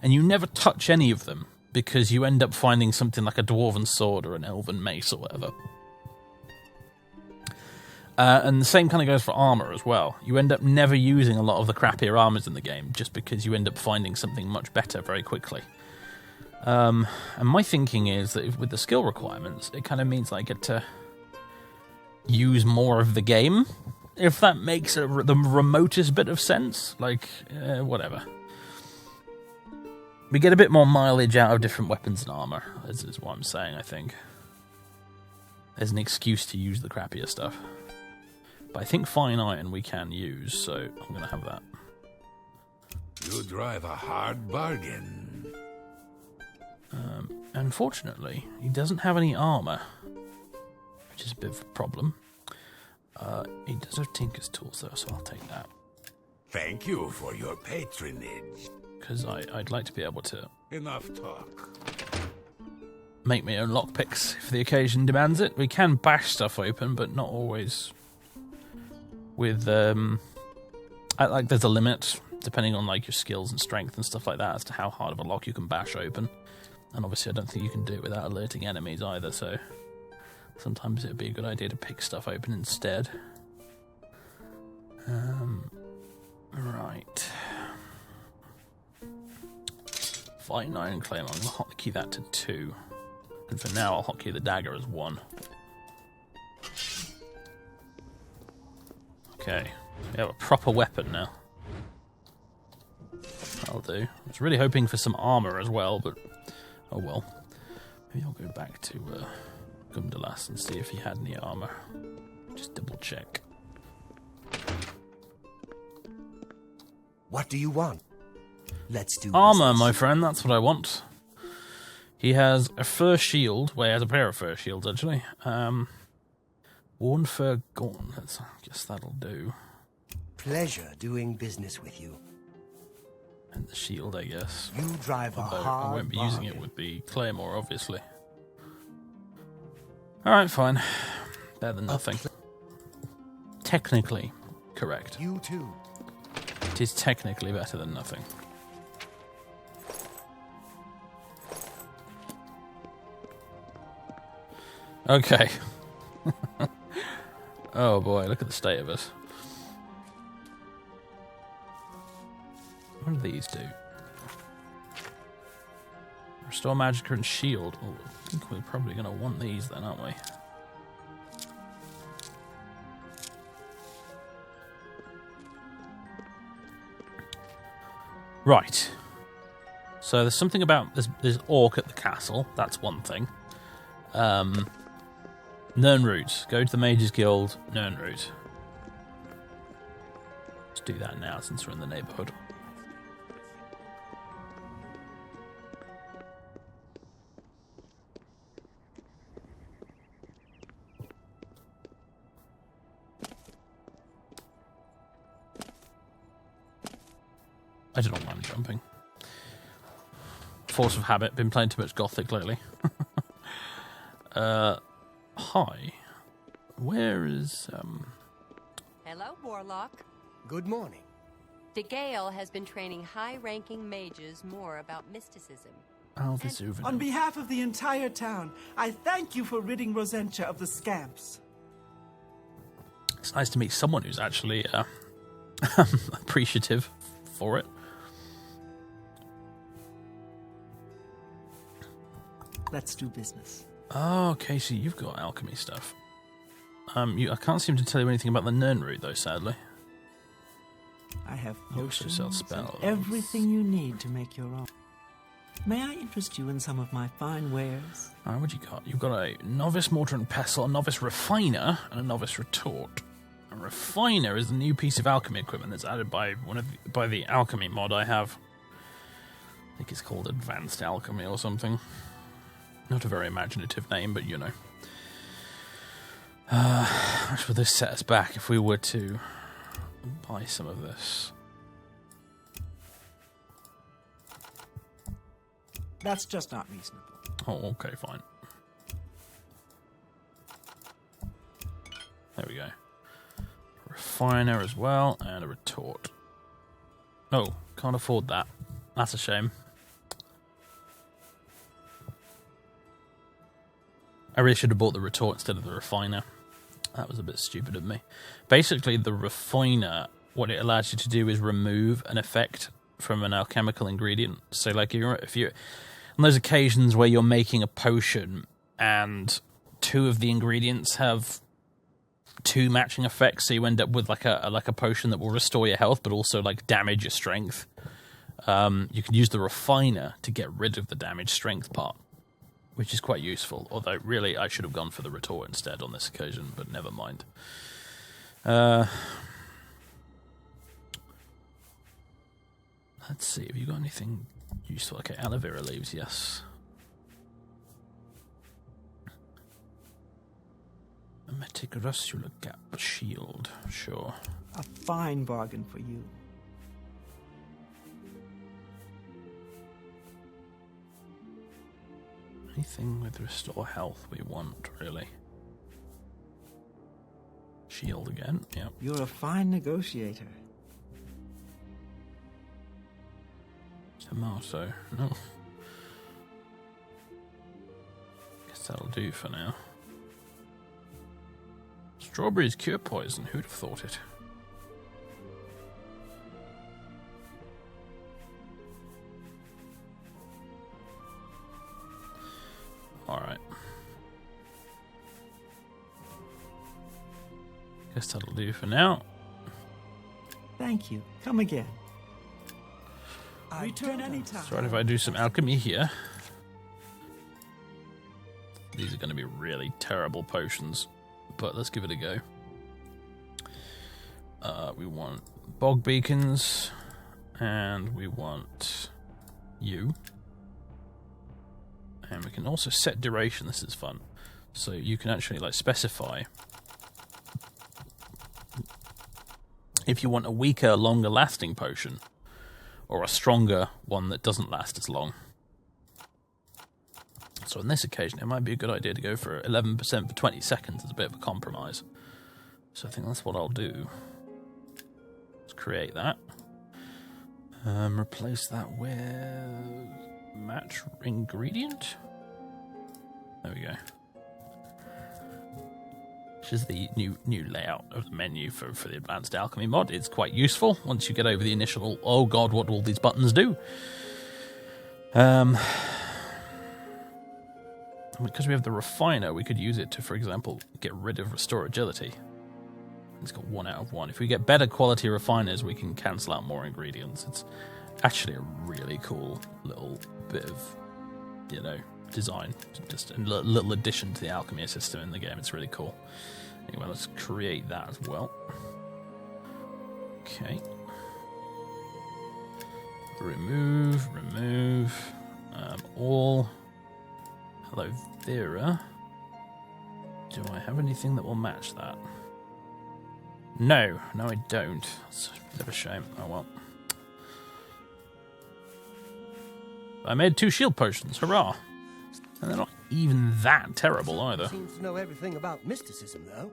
and you never touch any of them because you end up finding something like a dwarven sword or an elven mace or whatever. And the same kind of goes for armor as well. You end up never using a lot of the crappier armors in the game just because you end up finding something much better very quickly. And my thinking is that with the skill requirements, it kind of means I get to use more of the game, if that makes the remotest bit of sense. Like, whatever. We get a bit more mileage out of different weapons and armor, is what I'm saying, I think. There's an excuse to use the crappier stuff. But I think fine iron we can use, so I'm going to have that. You drive a hard bargain. Unfortunately, he doesn't have any armor, which is a bit of a problem. He does have Tinker's tools, though, so I'll take that. Thank you for your patronage. Because I'd like to be able to... Enough talk. Make my own lockpicks if the occasion demands it. We can bash stuff open, but not always... With, like, there's a limit, depending on, like, your skills and strength and stuff like that, as to how hard of a lock you can bash open. And obviously I don't think you can do it without alerting enemies either, so sometimes it would be a good idea to pick stuff open instead. Right. Fine iron claim, I'm going to hotkey that to 2. And for now, I'll hotkey the dagger as 1. Okay, we have a proper weapon now. That'll do. I was really hoping for some armor as well, but oh well. Maybe I'll go back to Gundalas and see if he had any armor. Just double check. What do you want? Let's do armor, business. my friend, that's what I want. He has a fur shield. Well, he has a pair of fur shields, actually. Worn fur gauntlets. I guess that'll do. Pleasure doing business with you. And the shield, I guess. You drive Although a hard I won't be using it bargain. with the claymore, obviously. Alright, fine. Better than nothing. Technically correct. You too. It is technically better than nothing. Okay. Oh boy, look at the state of us. What do these do? Restore Magicka and Shield. Oh, I think we're probably going to want these then, aren't we? Right. So there's something about this orc at the castle. That's one thing. Nirnroot. Go to the Mages Guild, Nirnroot. Let's do that now since we're in the neighbourhood. I don't mind jumping. Force of habit. Been playing too much Gothic lately. Hi. Where is, Hello, Warlock. Good morning. De Gale has been training high-ranking mages more about mysticism. Oh, the souvenir. On behalf of the entire town, I thank you for ridding Rosentia of the scamps. It's nice to meet someone who's actually appreciative for it. Let's do business. Oh, okay, so you've got alchemy stuff. I can't seem to tell you anything about the Nirnroot, though, sadly. I have You also potions sell and spells. everything you need to make your own. May I interest you in some of my fine wares? Alright, what you got? You've got a Novice Mortar and Pestle, a Novice Refiner, and a Novice Retort. A Refiner is the new piece of alchemy equipment that's added by by the Alchemy mod I have. I think it's called Advanced Alchemy or something. Not a very imaginative name, but you know. How much would this set us back if we were to buy some of this? That's just not reasonable. Oh, okay, fine. There we go. Refiner as well, and a retort. Oh, can't afford that. That's a shame. I really should have bought the retort instead of the refiner. That was a bit stupid of me. Basically, the refiner, what it allows you to do is remove an effect from an alchemical ingredient. So, like, if you're on those occasions where you're making a potion and two of the ingredients have two matching effects, so you end up with like a potion that will restore your health, but also like damage your strength. You can use the refiner to get rid of the damage strength part, which is quite useful. Although, really, I should have gone for the retort instead on this occasion, but never mind. Let's see, have you got anything useful? Okay, aloe vera leaves, yes. A meticulosula gap shield, sure. A fine bargain for you. Anything with restore health we want, really. Shield again, yep. You're a fine negotiator. Tomato, no. Guess that'll do for now. Strawberries cure poison, who'd have thought it? Alright. Guess that'll do for now. Thank you. Come again. Return anytime. That's right, if I do some alchemy here. These are going to be really terrible potions, but let's give it a go. We want bog beacons, and we want you. And we can also set duration. This is fun. So you can actually like specify if you want a weaker, longer lasting potion, or a stronger one that doesn't last as long. So on this occasion, it might be a good idea to go for 11% for 20 seconds as a bit of a compromise. So I think that's what I'll do. Let's create that. Replace that with match ingredient. There we go. which is the new layout of the menu for the Advanced Alchemy mod. It's quite useful once you get over the initial, oh god, what do all these buttons do? Because we have the refiner, we could use it to, for example, get rid of restore agility. It's got 1 out of 1. If we get better quality refiners, we can cancel out more ingredients. It's actually a really cool little bit of, design. Just a little addition to the alchemy system in the game. It's really cool. Anyway, let's create that as well. Okay. Remove. All. Hello, Vera. Do I have anything that will match that? No, I don't. It's a bit of a shame. Oh well. I made 2 shield potions. Hurrah! And they're not even that terrible either. Seems to know everything about mysticism, though.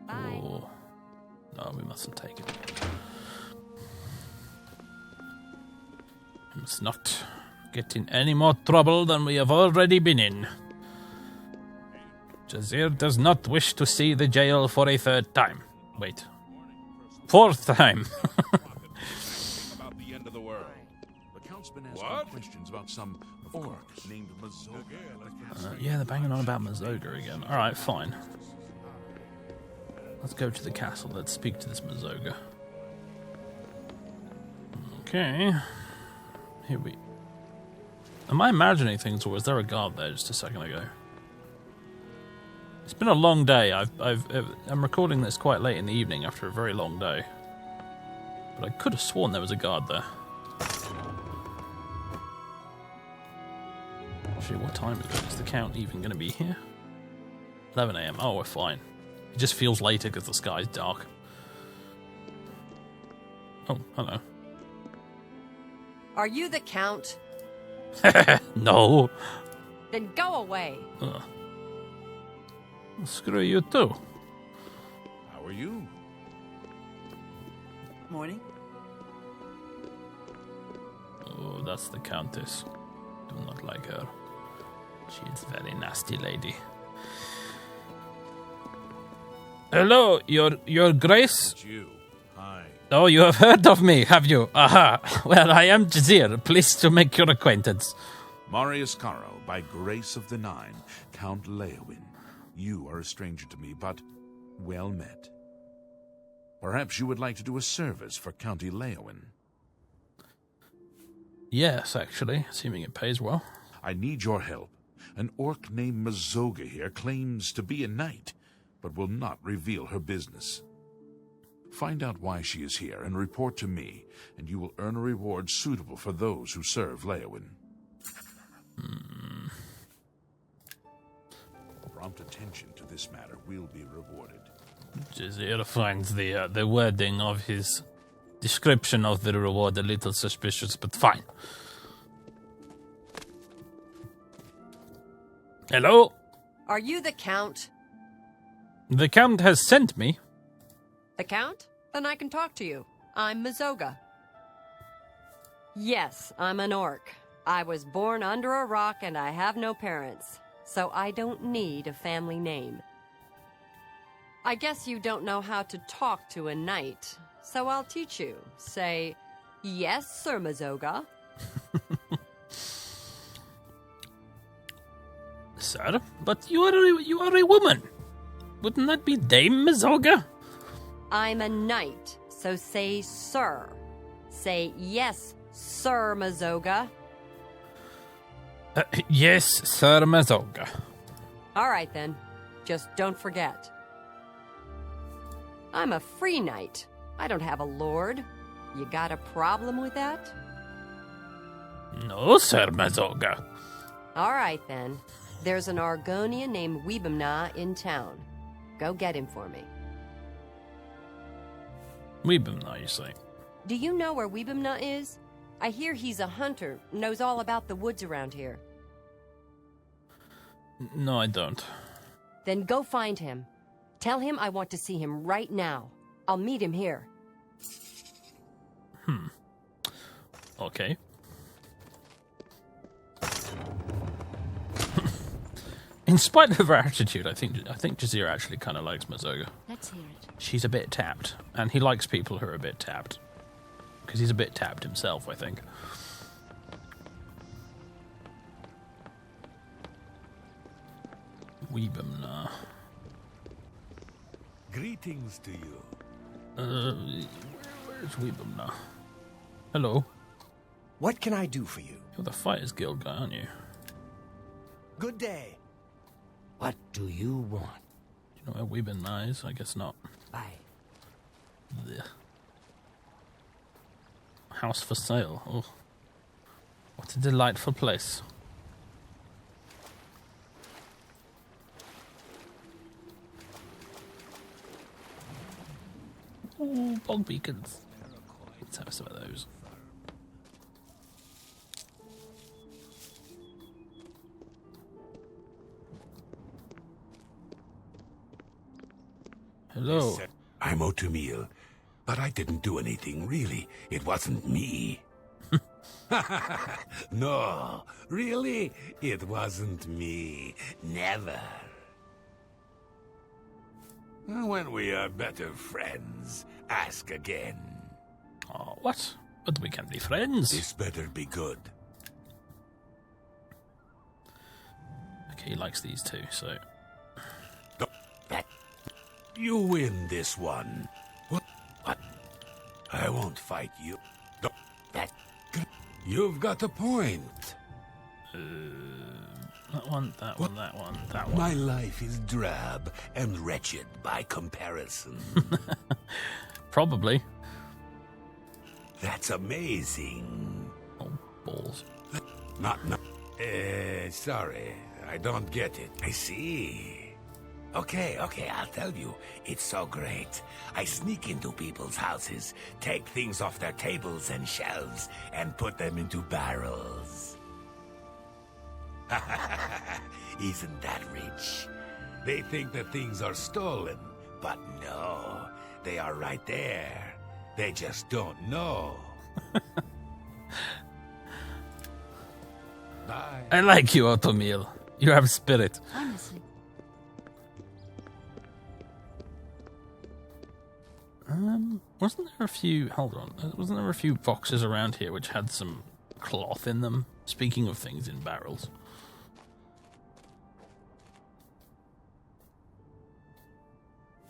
Oh. No, we mustn't take it. We must not get in any more trouble than we have already been in. Jazir does not wish to see the jail for a 3rd time. Wait. 4th time. About the end of the world. The Count's been asking questions about some orc named Mazoga. Yeah, they're banging on about Mazoga again. Alright, fine. Let's go to the castle. Let's speak to this Mazoga. Okay. Here we... Am I imagining things, or was there a guard there just a second ago? It's been a long day. I'm recording this quite late in the evening after a very long day. But I could have sworn there was a guard there. Actually, what time is it? Is the Count even going to be here? 11 AM. Oh, we're fine. It just feels later because the sky's dark. Oh, hello. Are you the Count? No. Then go away. Screw you too. How are you? Morning. Oh, that's the Countess. Do not like her. She is a very nasty lady. Hello, your Grace? It's you. Hi. Oh, you have heard of me, have you? Aha. Well, I am Jazir. Pleased to make your acquaintance. Marius Caro, by grace of the Nine, Count Leowin. You are a stranger to me, but well met. Perhaps you would like to do a service for County Leowin. Yes, actually, assuming it pays well. I need your help. An orc named Mazoga here claims to be a knight, but will not reveal her business. Find out why she is here and report to me, and you will earn a reward suitable for those who serve Leowin. Prompt attention to this matter will be rewarded. Jazir finds the wording of his description of the reward a little suspicious, but fine. Hello? Are you the Count? The Count has sent me. The Count? Then I can talk to you. I'm Mazoga. Yes, I'm an orc. I was born under a rock and I have no parents, so I don't need a family name. I guess you don't know how to talk to a knight, so I'll teach you. Say, yes, Sir Mazoga. Sir, but you are a woman. Wouldn't that be Dame Mazoga? I'm a knight, so say sir. Say yes, Sir Mazoga. Yes, Sir Mazoga. All right, then. Just don't forget. I'm a free knight. I don't have a lord. You got a problem with that? No, Sir Mazoga. All right, then. There's an Argonian named Weebamna in town. Go get him for me. Weebamna, you say? Do you know where Weebamna is? I hear he's a hunter, knows all about the woods around here. No, I don't. Then go find him. Tell him I want to see him right now. I'll meet him here. Okay. In spite of her attitude, I think Jazeera actually kind of likes Mazoga. Let's hear it. She's a bit tapped, and he likes people who are a bit tapped. Because he's a bit tapped himself, I think. Weebamna. Greetings to you. Where's Weebamna? Hello. What can I do for you? You're the Fighters Guild guy, aren't you? Good day. What do you want? Do you know where Weebamna is? I guess not. Bye. Blech. House for sale. Oh. What a delightful place. Oh, bog beacons. Let's have some of those. Hello. I'm Otumil, but I didn't do anything, really. It wasn't me. No, really? It wasn't me. Never. When we are better friends, ask again. Oh, what? But we can be friends. This better be good. Okay, he likes these two, so... You win this one. What? I won't fight you. You've got a point. That one, that one, that one, that one. My life is drab and wretched by comparison. Probably. That's amazing. Oh, balls. Not. Sorry. I don't get it. I see. Okay, I'll tell you. It's so great. I sneak into people's houses, take things off their tables and shelves, and put them into barrels. Isn't that rich? They think that things are stolen, but no, they are right there. They just don't know. Bye. I like you, Otomil. You have spirit. I'm listening. Wasn't there a few... Hold on. Wasn't there a few boxes around here which had some cloth in them? Speaking of things in barrels.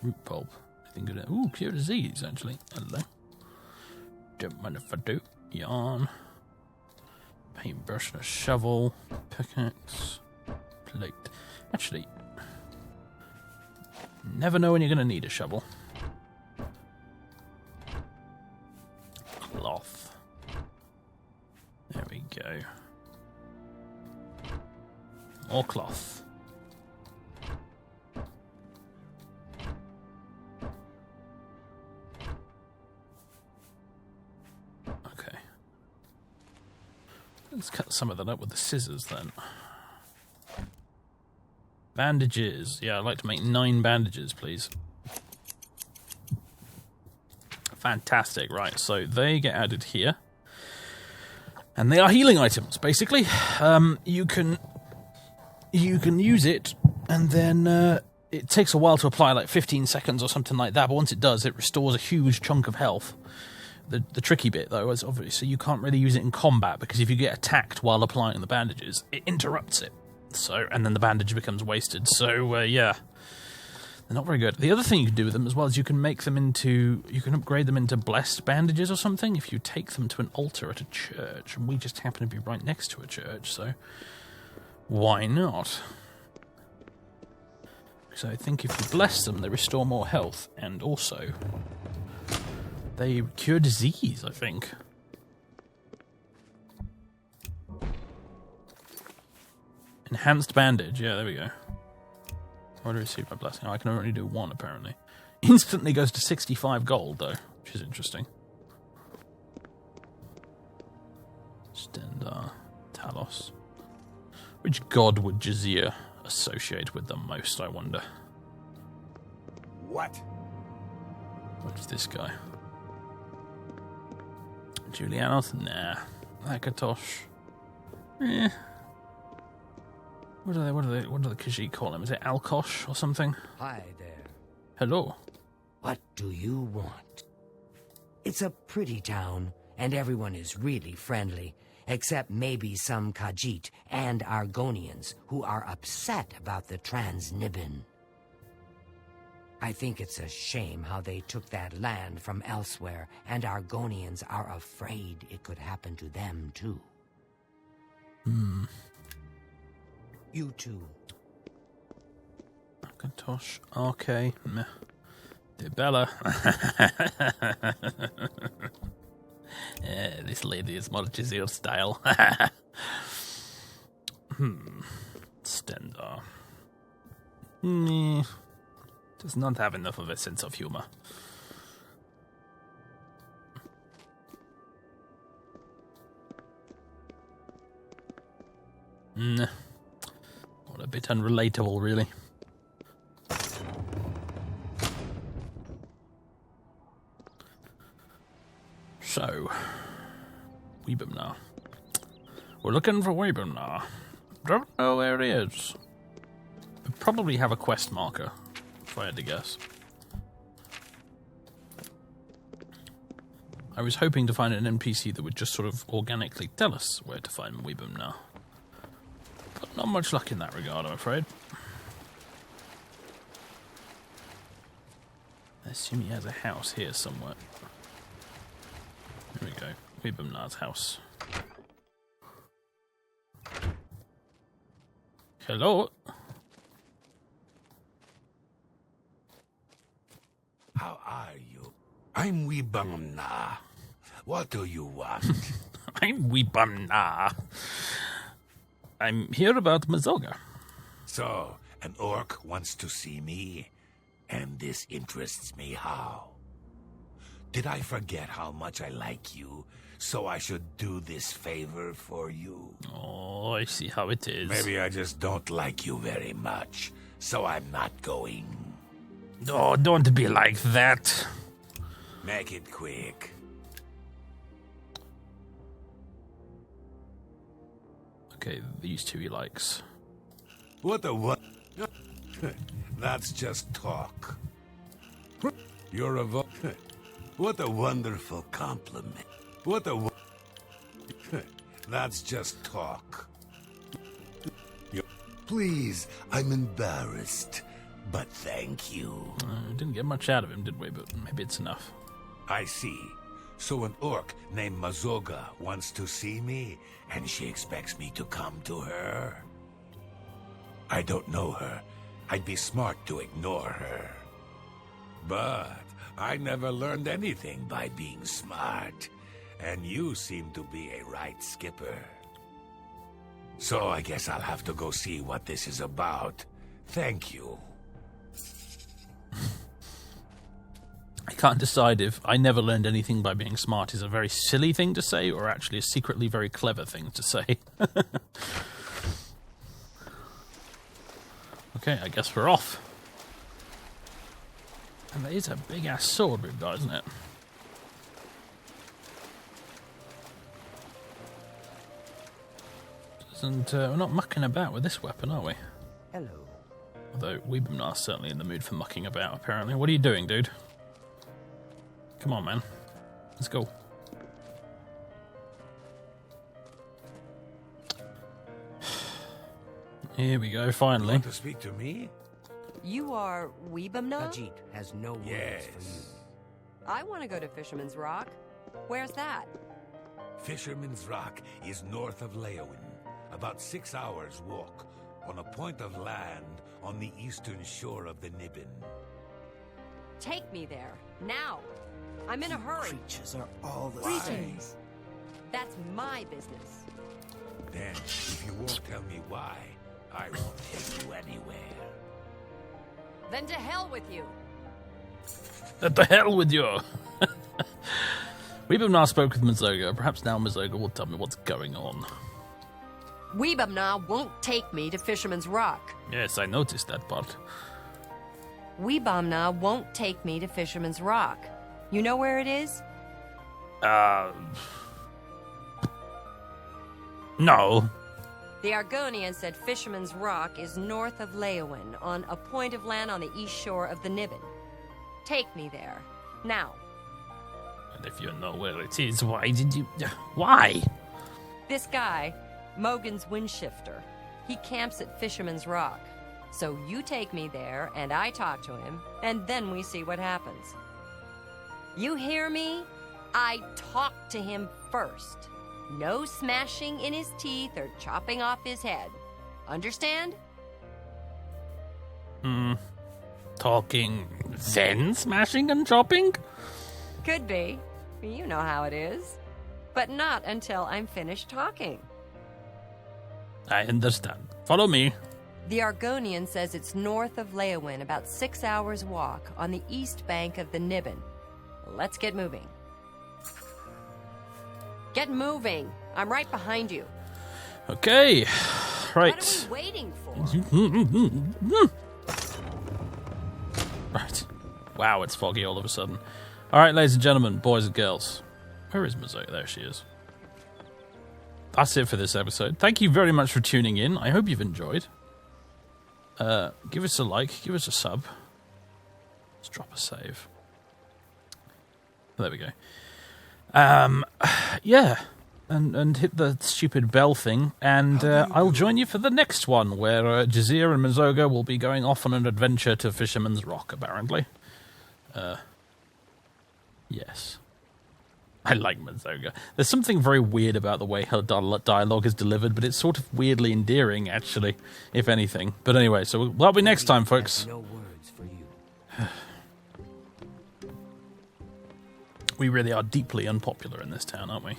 Root pulp. I think it... Ooh, cure disease, actually. Hello. Don't mind if I do. Yarn. Paintbrush and a shovel. Pickaxe. Plate. Actually... Never know when you're going to need a shovel. Cloth. There we go. More cloth. Okay. Let's cut some of that up with the scissors then. Bandages. Yeah, I'd like to make 9 bandages, please. Fantastic, right, so they get added here. And they are healing items, basically. You can use it, and then it takes a while to apply, like 15 seconds or something like that, but once it does, it restores a huge chunk of health. The tricky bit, though, is obviously you can't really use it in combat, because if you get attacked while applying the bandages, it interrupts it. So, and then the bandage becomes wasted, so, yeah. They're not very good. The other thing you can do with them as well is you can make them into... You can upgrade them into blessed bandages or something if you take them to an altar at a church. And we just happen to be right next to a church, so... Why not? So I think if you bless them, they restore more health. And also... They cure disease, I think. Enhanced bandage. Yeah, there we go. What do we receive by blessing? Oh, I can only do 1, apparently. Instantly goes to 65 gold, though, which is interesting. Stendar, Talos. Which god would Jazeera associate with the most, I wonder? What? What's this guy? Julianos? Nah. Akatosh? Eh. What do the Khajiit call him? Is it Alkosh or something? Hi there. Hello. What do you want? It's a pretty town, and everyone is really friendly, except maybe some Khajiit and Argonians who are upset about the Transnibbon. I think it's a shame how they took that land from Elsweyr, and Argonians are afraid it could happen to them too. You too. Macintosh. Okay. Meh. Dear Bella. This lady is more Jizir style. Stendar. Does not have enough of a sense of humor. What a bit unrelatable, really. So, Weebumnar. We're looking for Weebumnar. Don't know where he is. We probably have a quest marker, if I had to guess. I was hoping to find an NPC that would just sort of organically tell us where to find Weebumnar. But not much luck in that regard, I'm afraid. I assume he has a house here somewhere. Here we go. Weebumnar's house. Hello? How are you? I'm Weebumnar. What do you want? I'm Weebumnar. I'm here about Mazoga. So, an orc wants to see me, and this interests me how? Did I forget how much I like you, so I should do this favor for you? Oh, I see how it is. Maybe I just don't like you very much, so I'm not going. Oh, don't be like that. Make it quick. Okay, these two he likes. What a what? That's just talk. You're a What a wonderful compliment. What a That's just talk. Please, I'm embarrassed, but thank you. Didn't get much out of him, did we? But maybe it's enough. I see. So an orc named Mazoga wants to see me, and she expects me to come to her. I don't know her. I'd be smart to ignore her. But I never learned anything by being smart, and you seem to be a right skipper. So I guess I'll have to go see what this is about. Thank you. I can't decide if I never learned anything by being smart is a very silly thing to say or actually a secretly very clever thing to say. Okay, I guess we're off. And that is a big-ass sword we've got, isn't it? We're not mucking about with this weapon, are we? Hello. Although Weebumnar's certainly in the mood for mucking about, apparently. What are you doing, dude? Come on, man. Let's go. Here we go, finally. You want to speak to me? You are Weebumnar? Khajiit has no words Yes. for you. I want to go to Fisherman's Rock. Where's that? Fisherman's Rock is north of Leowin, about 6 hours' walk, on a point of land on the eastern shore of the Nibbin. Take me there, now. I'm in a hurry. Creatures are all the Greetings. same. That's my business. Then, if you won't tell me why, I won't take you anywhere. Then to hell with you. What the hell with you? Weebumnar spoke with Mazoga. Perhaps now Mazoga will tell me what's going on. Weebumnar won't take me to Fisherman's Rock. Yes, I noticed that part. Weebumnar won't take me to Fisherman's Rock. You know where it is? No. The Argonian said Fisherman's Rock is north of Leowin, on a point of land on the east shore of the Niben. Take me there. Now. And if you know where it is, why did you... Why? This guy, Mogan's Windshifter, he camps at Fisherman's Rock. So you take me there, and I talk to him, and then we see what happens. You hear me? I talk to him first. No smashing in his teeth or chopping off his head. Understand? Talking, then smashing and chopping? Could be. You know how it is. But not until I'm finished talking. I understand. Follow me. The Argonian says it's north of Leowin, about 6 hours' walk, on the east bank of the Niben. Let's get moving. Get moving. I'm right behind you. Okay. Right. What are we waiting for? Right. Wow, it's foggy all of a sudden. All right, ladies and gentlemen, boys and girls. Where is Mazoga? There she is. That's it for this episode. Thank you very much for tuning in. I hope you've enjoyed. Give us a like. Give us a sub. Let's drop a save. There we go. Yeah. And hit the stupid bell thing, and I'll join you for the next one, where Jazir and Mazoga will be going off on an adventure to Fisherman's Rock, apparently. Yes. I like Mazoga. There's something very weird about the way her dialogue is delivered, but it's sort of weirdly endearing, actually, if anything. But anyway, so that'll be next time, folks. No words for you. We really are deeply unpopular in this town, aren't we?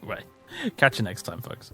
Anyway, catch you next time, folks.